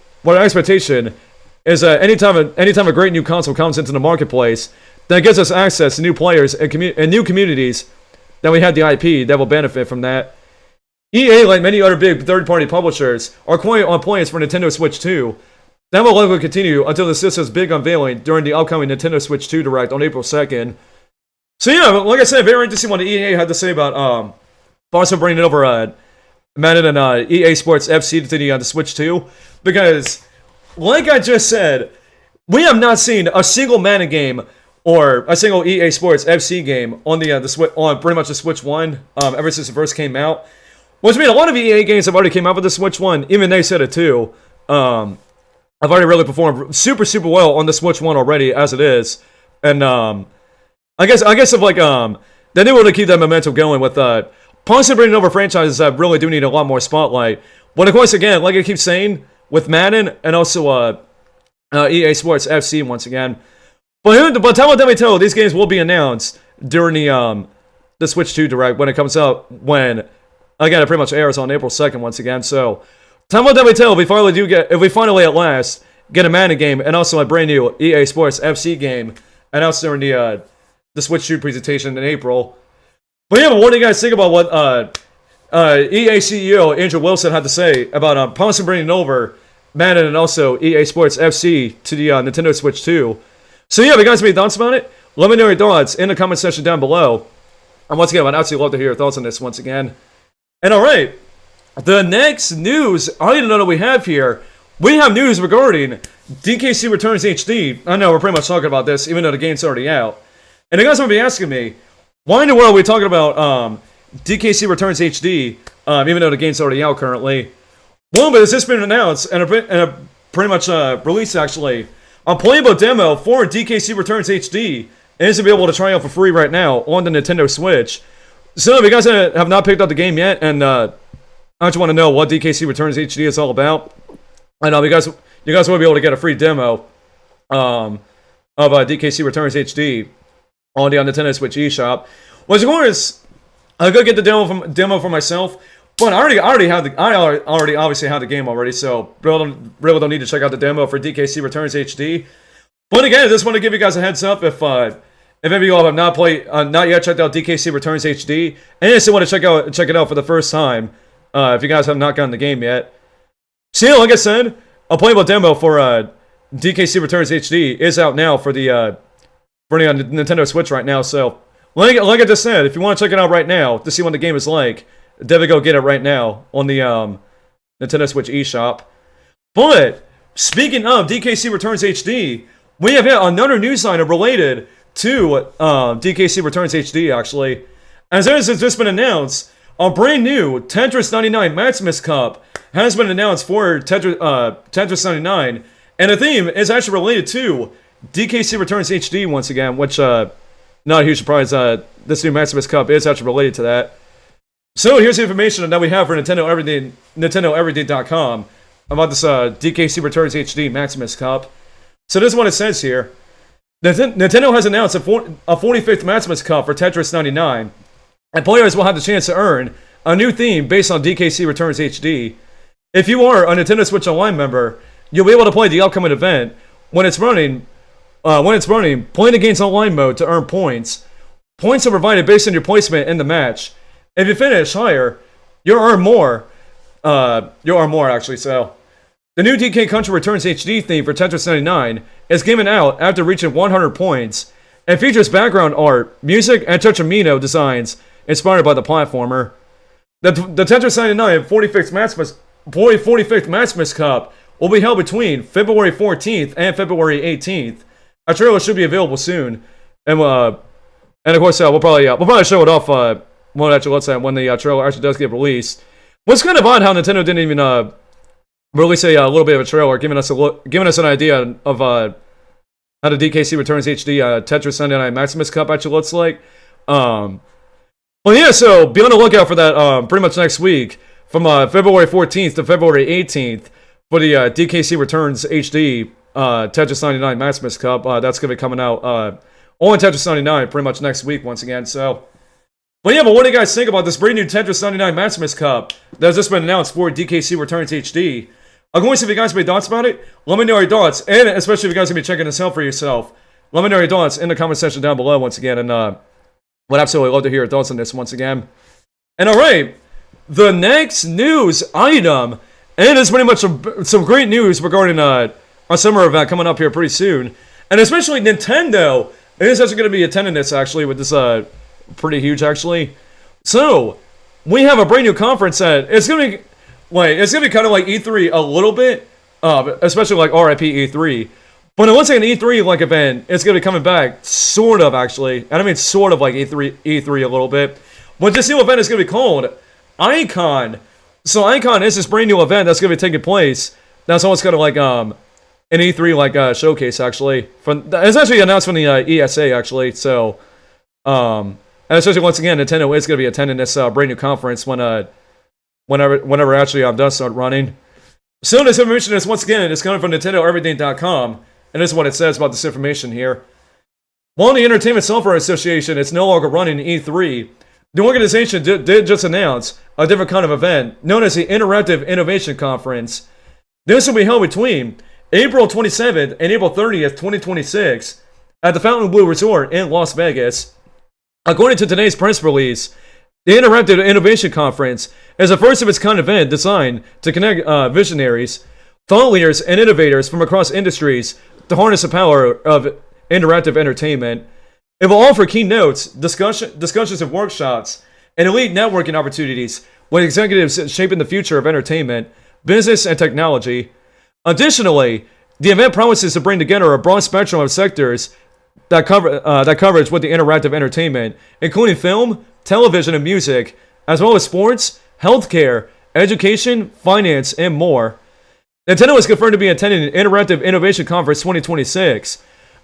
is that anytime a great new console comes into the marketplace, that gives us access to new players and new communities, that we have the IP that will benefit from that. EA, like many other big third-party publishers, are quiet on plans for Nintendo Switch 2. That will likely continue until the system's big unveiling during the upcoming Nintendo Switch 2 Direct on April 2nd. So yeah, like I said, very interesting what the EA had to say about also bringing over Madden and EA Sports FC to the Switch 2, because, like I just said, we have not seen a single Madden game or a single EA Sports FC game on on pretty much the Switch 1 ever since it first came out. Which means a lot of EA games have already came out with the Switch 1, even they said it too. I've already really performed super well on the Switch 1 already as it is, and I guess if like they didn't want to keep that momentum going with possibly bringing over franchises that really do need a lot more spotlight. But of course, again, like I keep saying with Madden and also EA Sports FC once again. But let me tell you, these games will be announced during the Switch 2 Direct when it comes out. When again, it pretty much airs on April 2nd once again. So let me tell you, if we finally at last get a Madden game and also a brand new EA Sports FC game announced during the Switch 2 presentation in April. But yeah, what do you guys think about what EA CEO Andrew Wilson had to say about possibly bringing over Madden and also EA Sports FC to the Nintendo Switch 2? So yeah, if you guys have any thoughts about it, let me know your thoughts in the comment section down below. And once again, I'd absolutely love to hear your thoughts on this once again. And alright, the next news item that we have here, we have news regarding DKC Returns HD. I know we're pretty much talking about this, even though the game's already out. And you guys might be asking me, why in the world are we talking about DKC Returns HD, even though the game's already out currently? Well, but it's just been announced and pretty much released actually. A playable demo for DKC Returns HD is to be able to try out for free right now on the Nintendo Switch. So if you guys have not picked up the game yet, and I just want to know what DKC Returns HD is all about, and you you guys will be able to get a free demo of DKC Returns HD on the Nintendo Switch eShop. Well, of course, I'll go get the demo for myself. But I already obviously have the game already, so really don't need to check out the demo for DKC Returns HD. But again, I just want to give you guys a heads up if any of you all have not yet checked out DKC Returns HD, and you still want to check it out for the first time, if you guys have not gotten the game yet. So yeah, like I said, a playable demo for DKC Returns HD is out now for the Nintendo Switch right now. So like I just said, if you want to check it out right now to see what the game is like, definitely go get it right now on the Nintendo Switch eShop. But speaking of DKC Returns HD, we have yet another news item related to DKC Returns HD, actually. As it has just been announced, a brand new Tetris 99 Maximus Cup has been announced for Tetris 99, and the theme is actually related to DKC Returns HD once again, which, not a huge surprise, this new Maximus Cup is actually related to that. So here's the information that we have for NintendoEverything.com about this DKC Returns HD Maximus Cup. So this is what it says here. Nintendo has announced a 45th Maximus Cup for Tetris 99, and players will have the chance to earn a new theme based on DKC Returns HD. If you are a Nintendo Switch Online member, you'll be able to play the upcoming event when it's running, playing the game's online mode to earn points. Points are provided based on your placement in the match. If you finish higher, you'll earn more. Actually. So, the new DK Country Returns HD theme for Tetris 99 is given out after reaching 100 points, and features background art, music, and Tetramino designs inspired by the platformer. The Tetris 99 45th Maximus Cup will be held between February 14th and February 18th. A trailer should be available soon, and of course we'll probably show it off. When the trailer actually does get released. What's kind of odd how Nintendo didn't even release a little bit of a trailer, giving us an idea of how the DKC Returns HD Tetris 99 Maximus Cup actually looks like. Well, yeah, so be on the lookout for that pretty much next week, from February 14th to February 18th, for the DKC Returns HD Tetris 99 Maximus Cup. That's going to be coming out on Tetris 99 pretty much next week once again, so... But what do you guys think about this brand new Tetris 99 Maximus Cup that has just been announced for DKC Returns HD? I'm going to see if you guys have any thoughts about it. Let me know your thoughts, and especially if you guys are going to be checking this out for yourself. Let me know your thoughts in the comment section down below once again, and would absolutely love to hear your thoughts on this once again. And alright, the next news item, and it's pretty much some great news regarding our summer event coming up here pretty soon, and especially Nintendo is actually going to be attending this actually with this pretty huge actually. So we have a brand new conference that it's gonna be kind of like E3 a little bit, especially like RIP E3. But it looks like an E3 like event. It's gonna be coming back, sort of actually, and I mean sort of like E3 a little bit. But this new event is gonna be called Icon. So Icon is this brand new event that's gonna be taking place. That's almost kind of like an E3 like showcase actually. It's actually announced from the ESA actually. So and especially once again, Nintendo is going to be attending this brand new conference whenever actually does start running. So this information is once again coming from NintendoEverything.com, and this is what it says about this information here. While the Entertainment Software Association is no longer running E3, the organization did just announce a different kind of event known as the Interactive Innovation Conference. This will be held between April 27th and April 30th, 2026, at the Fontainebleau Resort in Las Vegas. According to today's press release, the Interactive Innovation Conference is a first-of-its-kind event designed to connect visionaries, thought leaders, and innovators from across industries to harness the power of interactive entertainment. It will offer keynotes, discussions of workshops, and elite networking opportunities with executives shaping the future of entertainment, business, and technology. Additionally, the event promises to bring together a broad spectrum of sectors that coverage with the interactive entertainment, including film, television, and music, as well as sports, healthcare, education, finance, and more. Nintendo is confirmed to be attending the Interactive Innovation Conference 2026.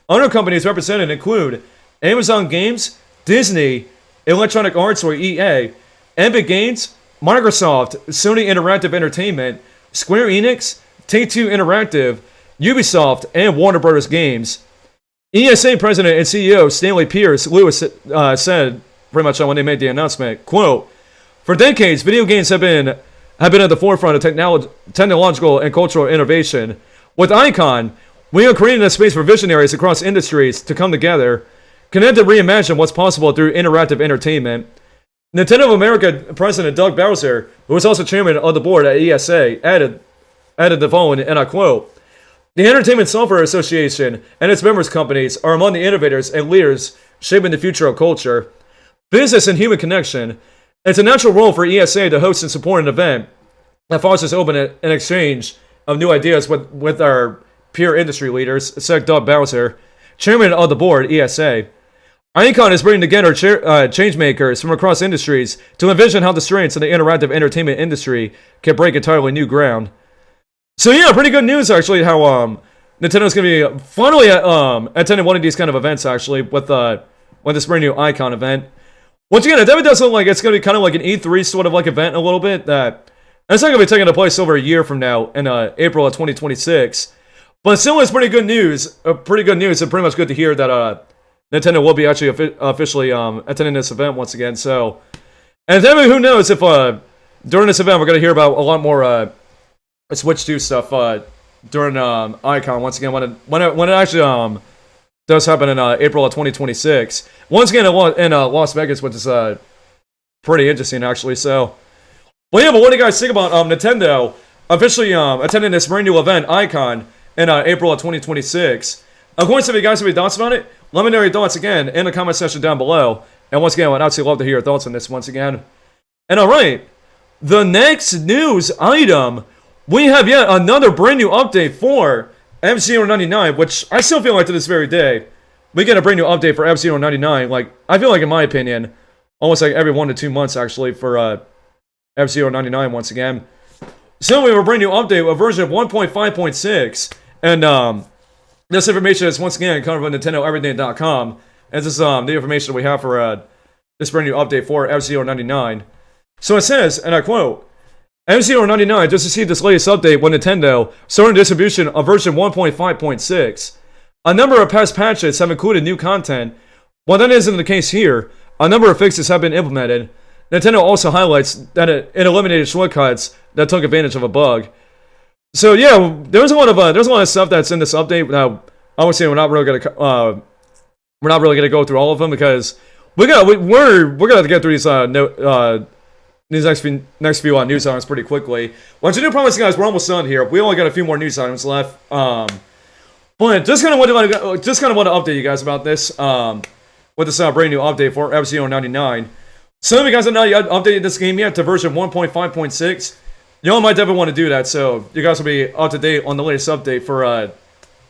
Other companies represented include Amazon Games, Disney, Electronic Arts or EA, Epic Games, Microsoft, Sony Interactive Entertainment, Square Enix, Take-Two Interactive, Ubisoft, and Warner Bros. Games. ESA President and CEO Stanley Pierce Lewis said, pretty much when they made the announcement, quote, "For decades, video games have been at the forefront of technological and cultural innovation. With Icon, we are creating a space for visionaries across industries to come together, connect and reimagine what's possible through interactive entertainment." Nintendo of America President Doug Bowser, who was also chairman of the board at ESA, added the following, and I quote, "The Entertainment Software Association and its members companies are among the innovators and leaders shaping the future of culture, business, and human connection. It's a natural role for ESA to host and support an event that fosters open and exchange of new ideas with our peer industry leaders," said Doug Bowser, chairman of the board, ESA. Icon is bringing together change makers from across industries to envision how the strengths of the interactive entertainment industry can break entirely new ground. So yeah, pretty good news actually. How Nintendo's gonna be finally attending one of these kind of events actually with this brand new Icon event. Once again, it definitely does look like it's gonna be kind of like an E3 sort of like event a little bit. That it's not gonna be taking place over a year from now in April of 2026. But still, it's pretty good news. Pretty good news, and pretty much good to hear that Nintendo will be actually officially attending this event once again. So, and then who knows if during this event we're gonna hear about a lot more Switch 2 stuff during Icon once again when it actually does happen in April of 2026 once again in Las Vegas, which is pretty interesting actually. So, well yeah, but what do you guys think about Nintendo officially attending this brand new event Icon in April of 2026? Of course, if you guys have any thoughts about it, let me know your thoughts again in the comment section down below. And once again, I'd absolutely love to hear your thoughts on this once again. And alright, the next news item, we have yet another brand new update for F-Zero 99, which I still feel like to this very day, we get a brand new update for F-Zero 99. Like, I feel like, in my opinion, almost like every 1 to 2 months actually for F-Zero 99 once again. So we have a brand new update, a version of 1.5.6, and this information is once again covered on NintendoEverything.com. And this is the information we have for this brand new update for F-Zero 99. So it says, and I quote, "F-Zero 99 just received this latest update with Nintendo, starting distribution of version 1.5.6. A number of past patches have included new content. While that isn't the case here, a number of fixes have been implemented. Nintendo also highlights that it eliminated shortcuts that took advantage of a bug." So yeah, there's a lot of stuff that's in this update. Now, obviously, we're not really gonna go through all of them because we're gonna get through these next few news items pretty quickly. Well, I do promise, guys, we're almost done here. We only got a few more news items left. But just kind of want to update you guys about this with this brand new update for F-Zero 99. Some of you guys have not yet updated this game yet to version 1.5.6. You all might definitely want to do that, so you guys will be up to date on the latest update for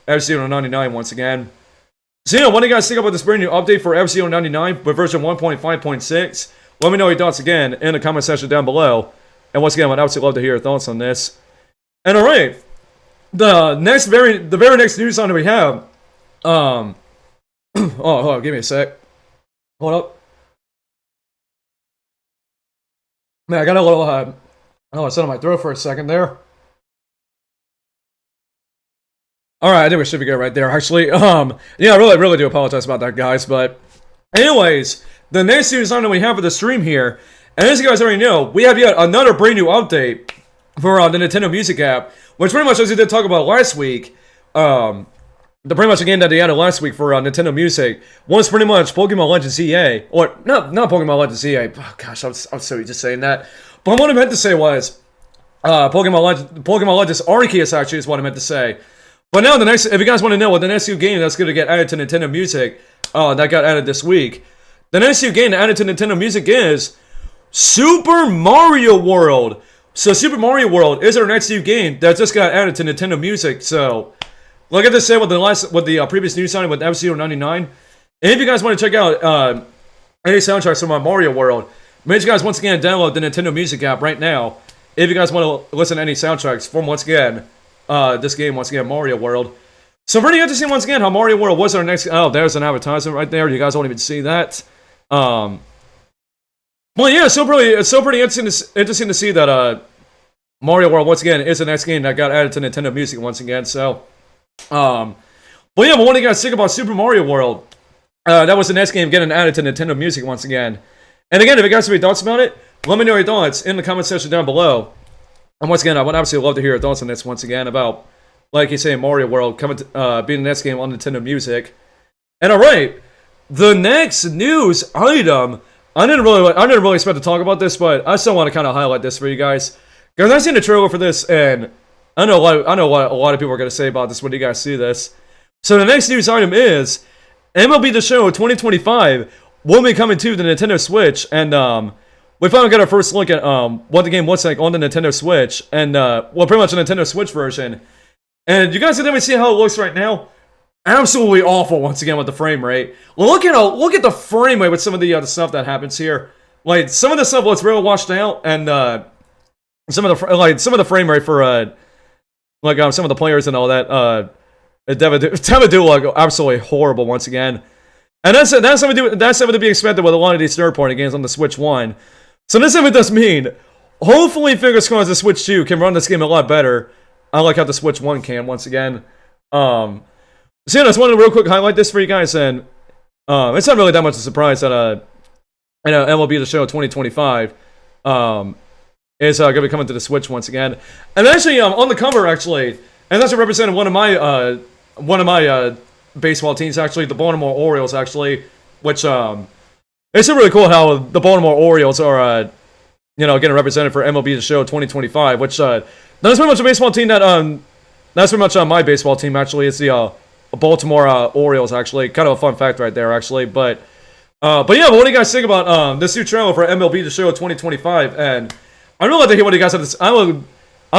F-Zero 99 once again. So, what do you guys think about this brand new update for F-Zero 99 with version 1.5.6? Let me know your thoughts again in the comment section down below. And once again, I'd absolutely love to hear your thoughts on this. And alright, the very next news item we have, oh, hold on, give me a sec. Hold up. Man, I got a little, it's on my throat for a second there. Alright, I think we should be good right there, actually. Yeah, I really do apologize about that, guys, but anyways, the next news item we have for the stream here, and as you guys already know, we have yet another brand new update for the Nintendo Music app, which pretty much, as we did talk about last week, the pretty much the game that they added last week for Nintendo Music was pretty much Pokemon Legends EA, or not Pokemon Legends EA. Oh gosh, I'm so just saying that. But what I meant to say was Pokemon Legends Arceus actually is what I meant to say. But now if you guys want to know what the next new game that's going to get added to Nintendo Music, that got added this week, the next new game added to Nintendo Music is Super Mario World. So Super Mario World is our next new game that just got added to Nintendo Music. So, like I just said with the previous news item with F-Zero 99, and if you guys want to check out any soundtracks from Mario World, make sure you guys once again download the Nintendo Music app right now. If you guys want to listen to any soundtracks from once again this game, once again Mario World. So pretty interesting once again how Mario World was our next. Oh, there's an advertisement right there. You guys won't even see that. Well, yeah, it's still pretty interesting to see that Mario World once again is the next game that got added to Nintendo Music once again. So, But yeah, but what do you guys think about Super Mario World? That was the next game getting added to Nintendo Music once again. And again, if you guys have any thoughts about it, let me know your thoughts in the comment section down below. And once again, I would absolutely love to hear your thoughts on this once again about, like you say, Mario World coming to, being the next game on Nintendo Music. And alright, the next news item, I didn't really expect to talk about this, but I still want to kind of highlight this for you guys. Because I've seen the trailer for this, and I know what a lot of people are going to say about this when you guys see this. So the next news item is MLB The Show 2025 will be coming to the Nintendo Switch, and we finally got our first look at what the game looks like on the Nintendo Switch, and well, pretty much a Nintendo Switch version. And you guys can definitely see how it looks right now. Absolutely awful once again with the frame rate. Look at the frame rate with some of the stuff that happens here. Like some of the stuff looks real washed out, and some of the frame rate for some of the players and all that definitely do look absolutely horrible once again. And that's something to be expected with a lot of these third-party games on the Switch 1. So this is what this mean. Hopefully, fingers crossed, the Switch 2 can run this game a lot better. I like how the Switch 1 can once again. So yeah, I just wanted to real quick highlight this for you guys, and it's not really that much of a surprise that MLB The Show 2025 is going to be coming to the Switch once again. And actually, on the cover, actually, and that's representing one of my baseball teams, actually, the Baltimore Orioles, actually, which it's really cool how the Baltimore Orioles are getting represented for MLB The Show 2025, which that's pretty much a baseball team that's pretty much my baseball team, actually. It's the Baltimore Orioles, actually. Kind of a fun fact right there, actually. But yeah, but what do you guys think about this new trailer for MLB The Show 2025? And I'd really like to hear what you guys have to say. I'll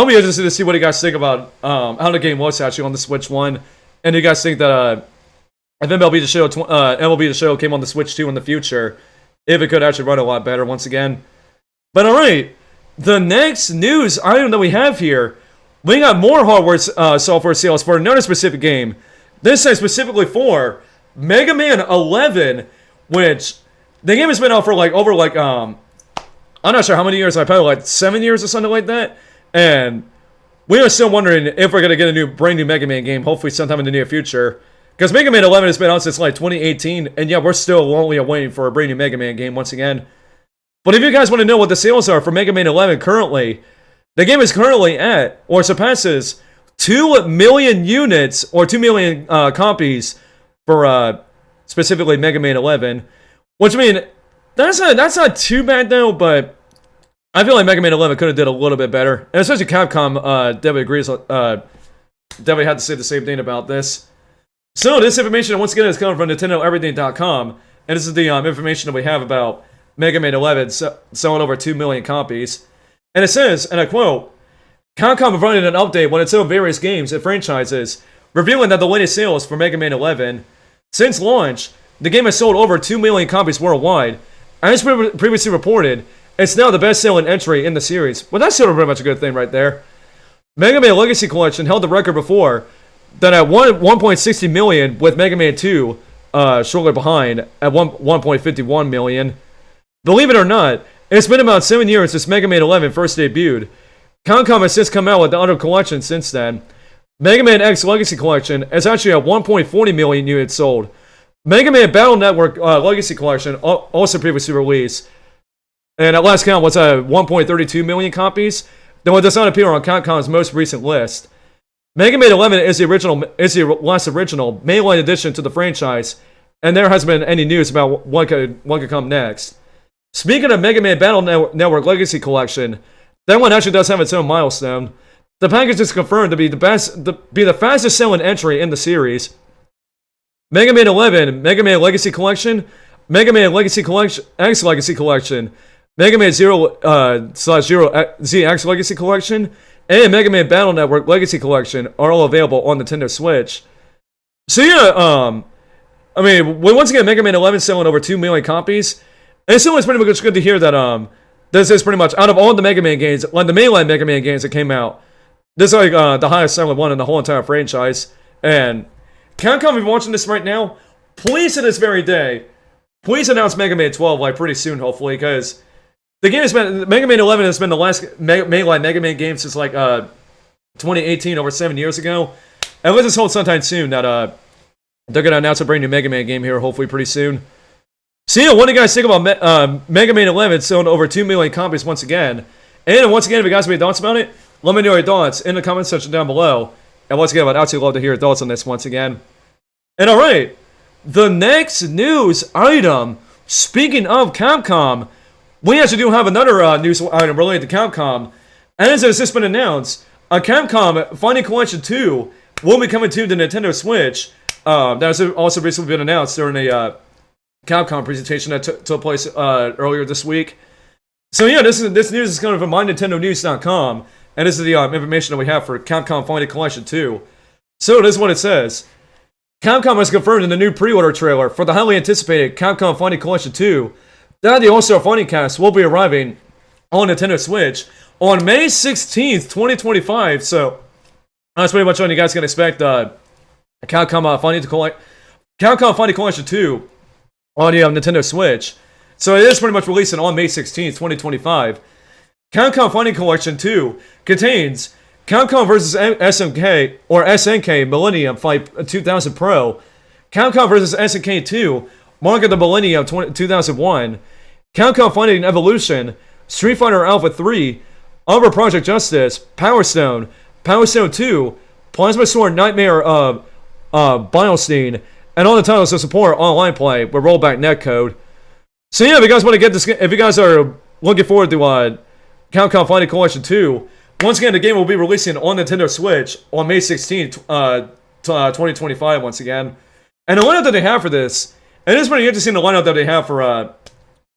be interested to see what you guys think about how the game looks actually on the Switch 1. And do you guys think that if MLB The Show came on the Switch 2 in the future, if it could actually run a lot better once again? But alright, the next news item that we have here, we got more hardware software sales for another specific game. This time specifically for Mega Man 11, which the game has been out for I'm not sure how many years, probably 7 years or something like that. And we are still wondering if we're going to get a brand new Mega Man game, hopefully sometime in the near future. Because Mega Man 11 has been out since 2018, and yeah, we're still only waiting for a brand new Mega Man game once again. But if you guys want to know what the sales are for Mega Man 11 currently, the game is currently at, or surpasses, 2 million units, or 2 million copies for specifically Mega Man 11. Which, I mean, that's not too bad though, but I feel like Mega Man 11 could have did a little bit better. And especially Capcom definitely agrees, definitely had to say the same thing about this. So this information, once again, is coming from NintendoEverything.com, and this is the information that we have about Mega Man 11 selling over 2 million copies. And it says, and I quote, Capcom provided an update when it sold various games and franchises, revealing that the latest sales for Mega Man 11. Since launch, the game has sold over 2 million copies worldwide. As previously reported, it's now the best-selling entry in the series. Well, that's still pretty much a good thing right there. Mega Man Legacy Collection held the record before, then at 1.60 million, with Mega Man 2 shortly behind at 1.51 million. Believe it or not, it's been about 7 years since Mega Man 11 first debuted. Capcom has since come out with the other collection since then. Mega Man X Legacy Collection is actually at 1.40 million units sold. Mega Man Battle Network Legacy Collection, also previously released, and at last count was 1.32 million copies, though it does not appear on Capcom's most recent list. Mega Man 11 is the last original mainline addition to the franchise, and there hasn't been any news about what could come next. Speaking of Mega Man Battle Network Legacy Collection, that one actually does have its own milestone. The package is confirmed to be the fastest selling entry in the series. Mega Man 11, Mega Man Legacy Collection, Mega Man Legacy Collection, X Legacy Collection, Mega Man 0/0 Legacy Collection, and Mega Man Battle Network Legacy Collection are all available on Nintendo Switch. So yeah, I mean, once again, Mega Man 11 selling over 2 million copies. And it's always pretty much good to hear that this is pretty much, out of all the Mega Man games, like the mainline Mega Man games that came out, this is like the highest selling one in the whole entire franchise. And Capcom, if you're watching this right now, please to this very day, please announce Mega Man 12 like pretty soon, hopefully, because the game has been, Mega Man 11 has been the last mainline Mega Man game since like 2018, over 7 years ago. And let's just hold sometime soon that they're going to announce a brand new Mega Man game here, hopefully pretty soon. So yeah, what do you guys think about Mega Man 11 selling over 2 million copies once again? And once again, if you guys have any thoughts about it, let me know your thoughts in the comment section down below. And once again, I'd absolutely love to hear your thoughts on this once again. And alright, the next news item, speaking of Capcom, we actually do have another news item related to Capcom. As it has just been announced, Capcom Fighting Collection 2 will be coming to the Nintendo Switch. That has also recently been announced during a Capcom presentation that took place earlier this week. So yeah, this news is coming from MyNintendoNews.com, and this is the information that we have for Capcom Fighting Collection 2. So this is what it says. Capcom has confirmed in the new pre-order trailer for the highly anticipated Capcom Fighting Collection 2 that the All-Star Fighting Cast will be arriving on Nintendo Switch on May 16th, 2025. So that's pretty much what you guys can expect. Capcom Fighting Collection 2 on the Nintendo Switch. So it is pretty much releasing on May 16th, 2025. Capcom Fighting Collection 2 contains Capcom vs. SNK or SNK Millennium Fight 2000 Pro, Capcom vs. SNK 2 Mark of the Millennium 2001, Capcom Fighting Evolution, Street Fighter Alpha 3, Umber Project Justice, Power Stone 2, Plasma Sword Nightmare of Biostine, and all the titles to support online play with rollback netcode. So yeah, if you guys want to get this, if you guys are looking forward to Capcom Fighting Collection 2, once again, the game will be releasing on Nintendo Switch on May 16th, 2025 once again. And the lineup that they have for this, and it's pretty interesting the lineup that they have for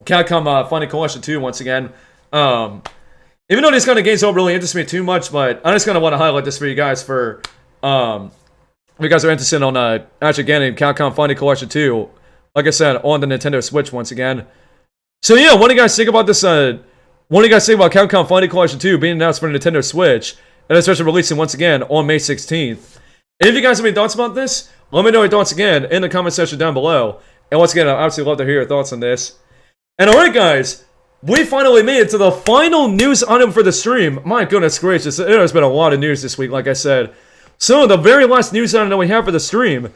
Capcom Fighting Collection 2 once again. Even though these kind of games don't really interest me too much, but I just kind of want to highlight this for you guys for, if you guys are interested on actually getting Capcom Fighting Collection 2, like I said, on the Nintendo Switch once again. So yeah, what do you guys think about this, what do you guys think about Capcom Fighting Collection 2 being announced for Nintendo Switch, and especially releasing once again on May 16th? And if you guys have any thoughts about this, let me know your thoughts again in the comment section down below. And once again, I'd absolutely love to hear your thoughts on this. And alright guys, we finally made it to the final news item for the stream. My goodness gracious, there has been a lot of news this week, like I said. So the very last news item that we have for the stream,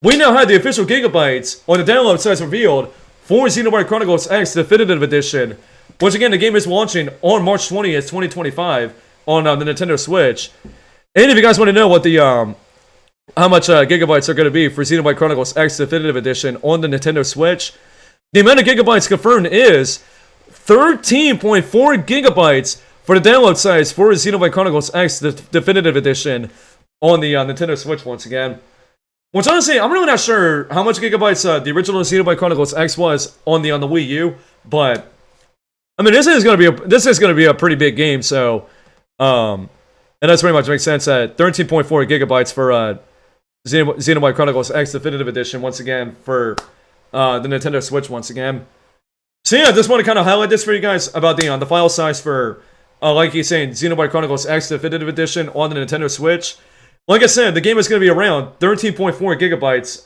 we now have the official gigabytes on the download sites revealed for Xenoblade Chronicles X Definitive Edition. Once again, the game is launching on March 20th, 2025 on the Nintendo Switch. And if you guys want to know what the how much gigabytes are going to be for Xenoblade Chronicles X Definitive Edition on the Nintendo Switch, the amount of gigabytes confirmed is 13.4 gigabytes for the download size for Xenoblade Chronicles X Definitive Edition on the Nintendo Switch once again. Which honestly, I'm really not sure how much gigabytes the original Xenoblade Chronicles X was on the Wii U, but I mean, this is going to be a pretty big game, so and that's pretty much makes sense at 13.4 gigabytes for Xenoblade Chronicles X Definitive Edition once again for the Nintendo Switch once again. So yeah, I just want to kind of highlight this for you guys about the file size for like he's saying, Xenoblade Chronicles X Definitive Edition on the Nintendo Switch. Like I said, the game is going to be around 13.4 gigabytes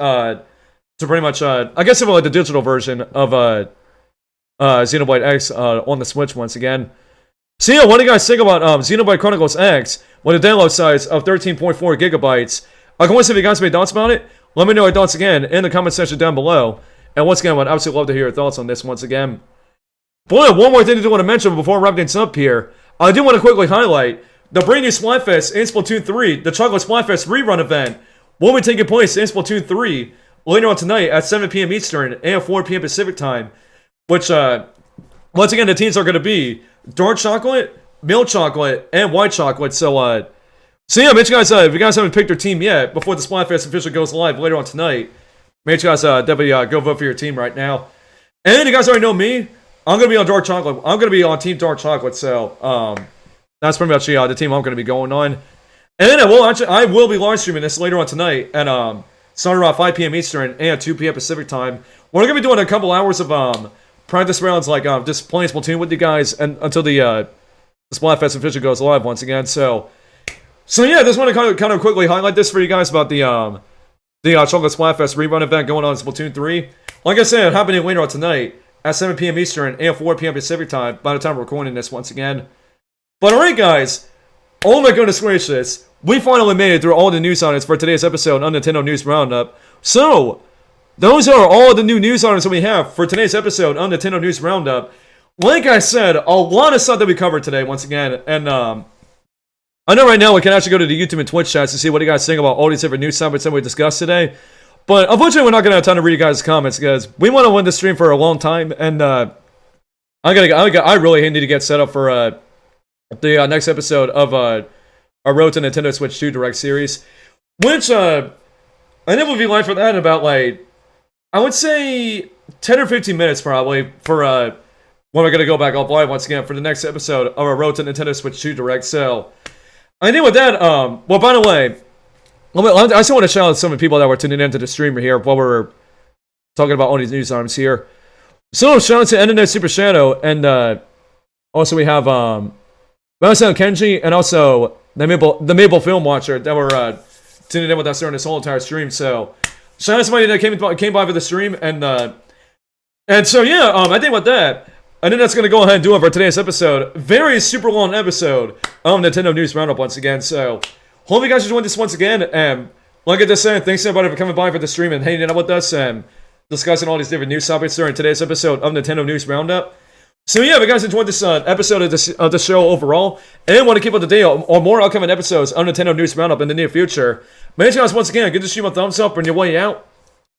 to pretty much I guess like the digital version of Xenoblade X on the Switch once again. So yeah, what do you guys think about Xenoblade Chronicles X with a download size of 13.4 gigabytes? I can wait if you guys have any thoughts about it. Let me know your thoughts again in the comment section down below. And once again, I'd absolutely love to hear your thoughts on this once again. But one more thing I do want to mention before wrapping things up here. I do want to quickly highlight the brand new Splatfest in Splatoon 3, the Chocolate Splatfest rerun event, will be taking place in Splatoon 3 later on tonight at 7 p.m. Eastern and 4 p.m. Pacific time. Which, once again, the teams are going to be dark chocolate, milk chocolate, and white chocolate. So yeah, make sure you guys, if you guys haven't picked your team yet, before the Splatfest officially goes live later on tonight, make sure you guys definitely go vote for your team right now. And you guys already know me. I'm going to be on dark chocolate. I'm going to be on Team Dark Chocolate. So that's pretty much the team I'm going to be going on. And I will be live streaming this later on tonight at starting around 5 p.m. Eastern and 2 p.m. Pacific time. We're going to be doing a couple hours of practice rounds, like just playing Splatoon with you guys, and until the Splatfest officially goes live once again. So yeah, just want to kind of quickly highlight this for you guys about the Chocolate Splatfest rerun event going on in Splatoon 3. Like I said, happening later on tonight at 7 p.m. Eastern and 4 p.m. Pacific time. By the time we're recording this once again. But alright, guys. Oh my goodness gracious! we finally made it through all the news items for today's episode on Nintendo News Roundup. So, those are all the new news items that we have for today's episode on Nintendo News Roundup. Like I said, a lot of stuff that we covered today, once again, and I know right now we can actually go to the YouTube and Twitch chats to see what you guys think about all these different news topics that we discussed today. But unfortunately, we're not going to have time to read you guys' comments because we want to win the stream for a long time, and I really need to get set up for the next episode of our Road to Nintendo Switch 2 Direct series, which I think we'll be live for that in about, like, I would say 10 or 15 minutes probably for when we're going to go back offline once again for the next episode of our Road to Nintendo Switch 2 Direct. So, I think with that, well, by the way, I just want to shout out some of the people that were tuning into the streamer here while we're talking about all these news items here. So, shout out to Internet Super Shadow, and also we have Masato Kenji, and also the Maple Film Watcher that were tuning in with us during this whole entire stream. So, shout out to somebody that came by for the stream, and so yeah, I think with that, I think that's going to go ahead and do it for today's episode. Very super long episode of Nintendo News Roundup once again. So, hope you guys enjoyed this once again. And like I just said, thanks everybody for coming by for the stream and hanging out with us and discussing all these different news topics during today's episode of Nintendo News Roundup. So yeah, if you guys enjoyed this episode of the show overall, and want to keep up to date on more upcoming episodes of Nintendo News Roundup in the near future, make sure you guys once again give the stream a thumbs up on your way out.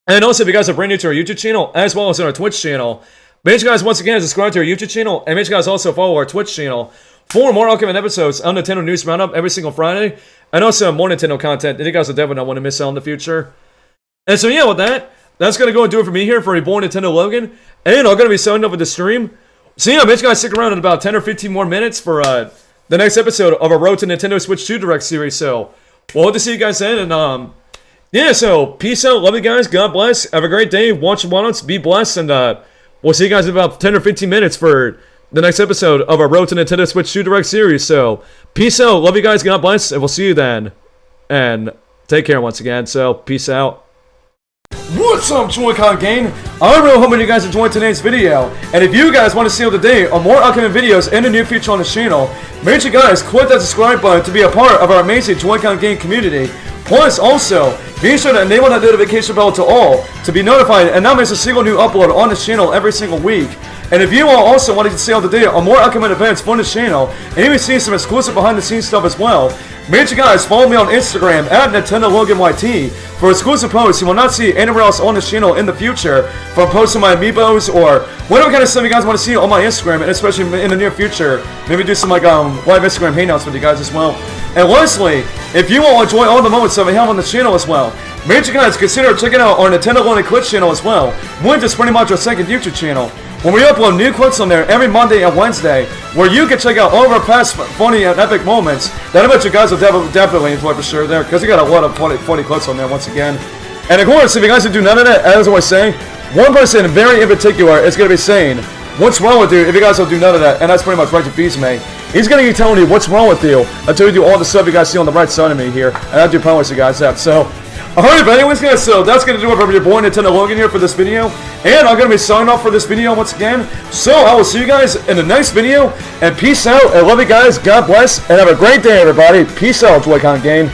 And also, if you guys are brand new to our YouTube channel, as well as on our Twitch channel, make sure you guys once again subscribe to our YouTube channel, and make sure you guys also follow our Twitch channel for more upcoming episodes of Nintendo News Roundup every single Friday, and also more Nintendo content that you guys will definitely not want to miss out in the future. And so yeah, with that, that's going to go and do it for me here for Reborn Nintendo Logan, and I'm going to be signing up with the stream. So yeah, make sure you guys stick around in about 10 or 15 more minutes for the next episode of our Road to Nintendo Switch 2 Direct series. So, we'll hope to see you guys then, and yeah, so peace out, love you guys, God bless, have a great day, watch the Roundups, be blessed, and we'll see you guys in about 10 or 15 minutes for the next episode of our Road to Nintendo Switch 2 Direct series. So, peace out, love you guys, God bless, and we'll see you then, and take care once again. So, peace out. What's up, Joy-Con Gang? I really hope you guys enjoyed today's video, and if you guys want to stay up to date on more upcoming videos in the near future on the channel, make sure you guys click that subscribe button to be a part of our amazing Joy-Con Gang community. Plus, also, be sure to enable that notification bell to all to be notified and not miss a single new upload on this channel every single week. And if you all also wanted to stay up to date on more upcoming events for this channel, and even see some exclusive behind-the-scenes stuff as well, make sure you guys follow me on Instagram at NintendoLoganYT for exclusive posts you will not see anywhere else on this channel in the future, from posting my amiibos or whatever kind of stuff you guys want to see on my Instagram, and especially in the near future, maybe do some like live Instagram hangouts with you guys as well. And lastly, if you all enjoy all the moments that we have on the channel as well, make sure you guys consider checking out our Nintendo Loading Glitch channel as well, which is pretty much our second YouTube channel, when we upload new clips on there every Monday and Wednesday, where you can check out all of our past funny and epic moments that I bet you guys will definitely enjoy for sure there, because we got a lot of funny clips on there once again. And of course, if you guys do none of that, as I always say, one person very in particular is going to be saying, what's wrong with you if you guys don't do none of that? And that's pretty much right to Feast-Me. He's going to be telling you what's wrong with you until you do all the stuff you guys see on the right side of me here. And I do promise you guys that. So, alright, but anyways guys, so that's going to do it for your boy Nintendo Logan here for this video. And I'm going to be signing off for this video once again. So, I will see you guys in the next video. And peace out, and love you guys, God bless, and have a great day everybody. Peace out, Joy-Con Gang.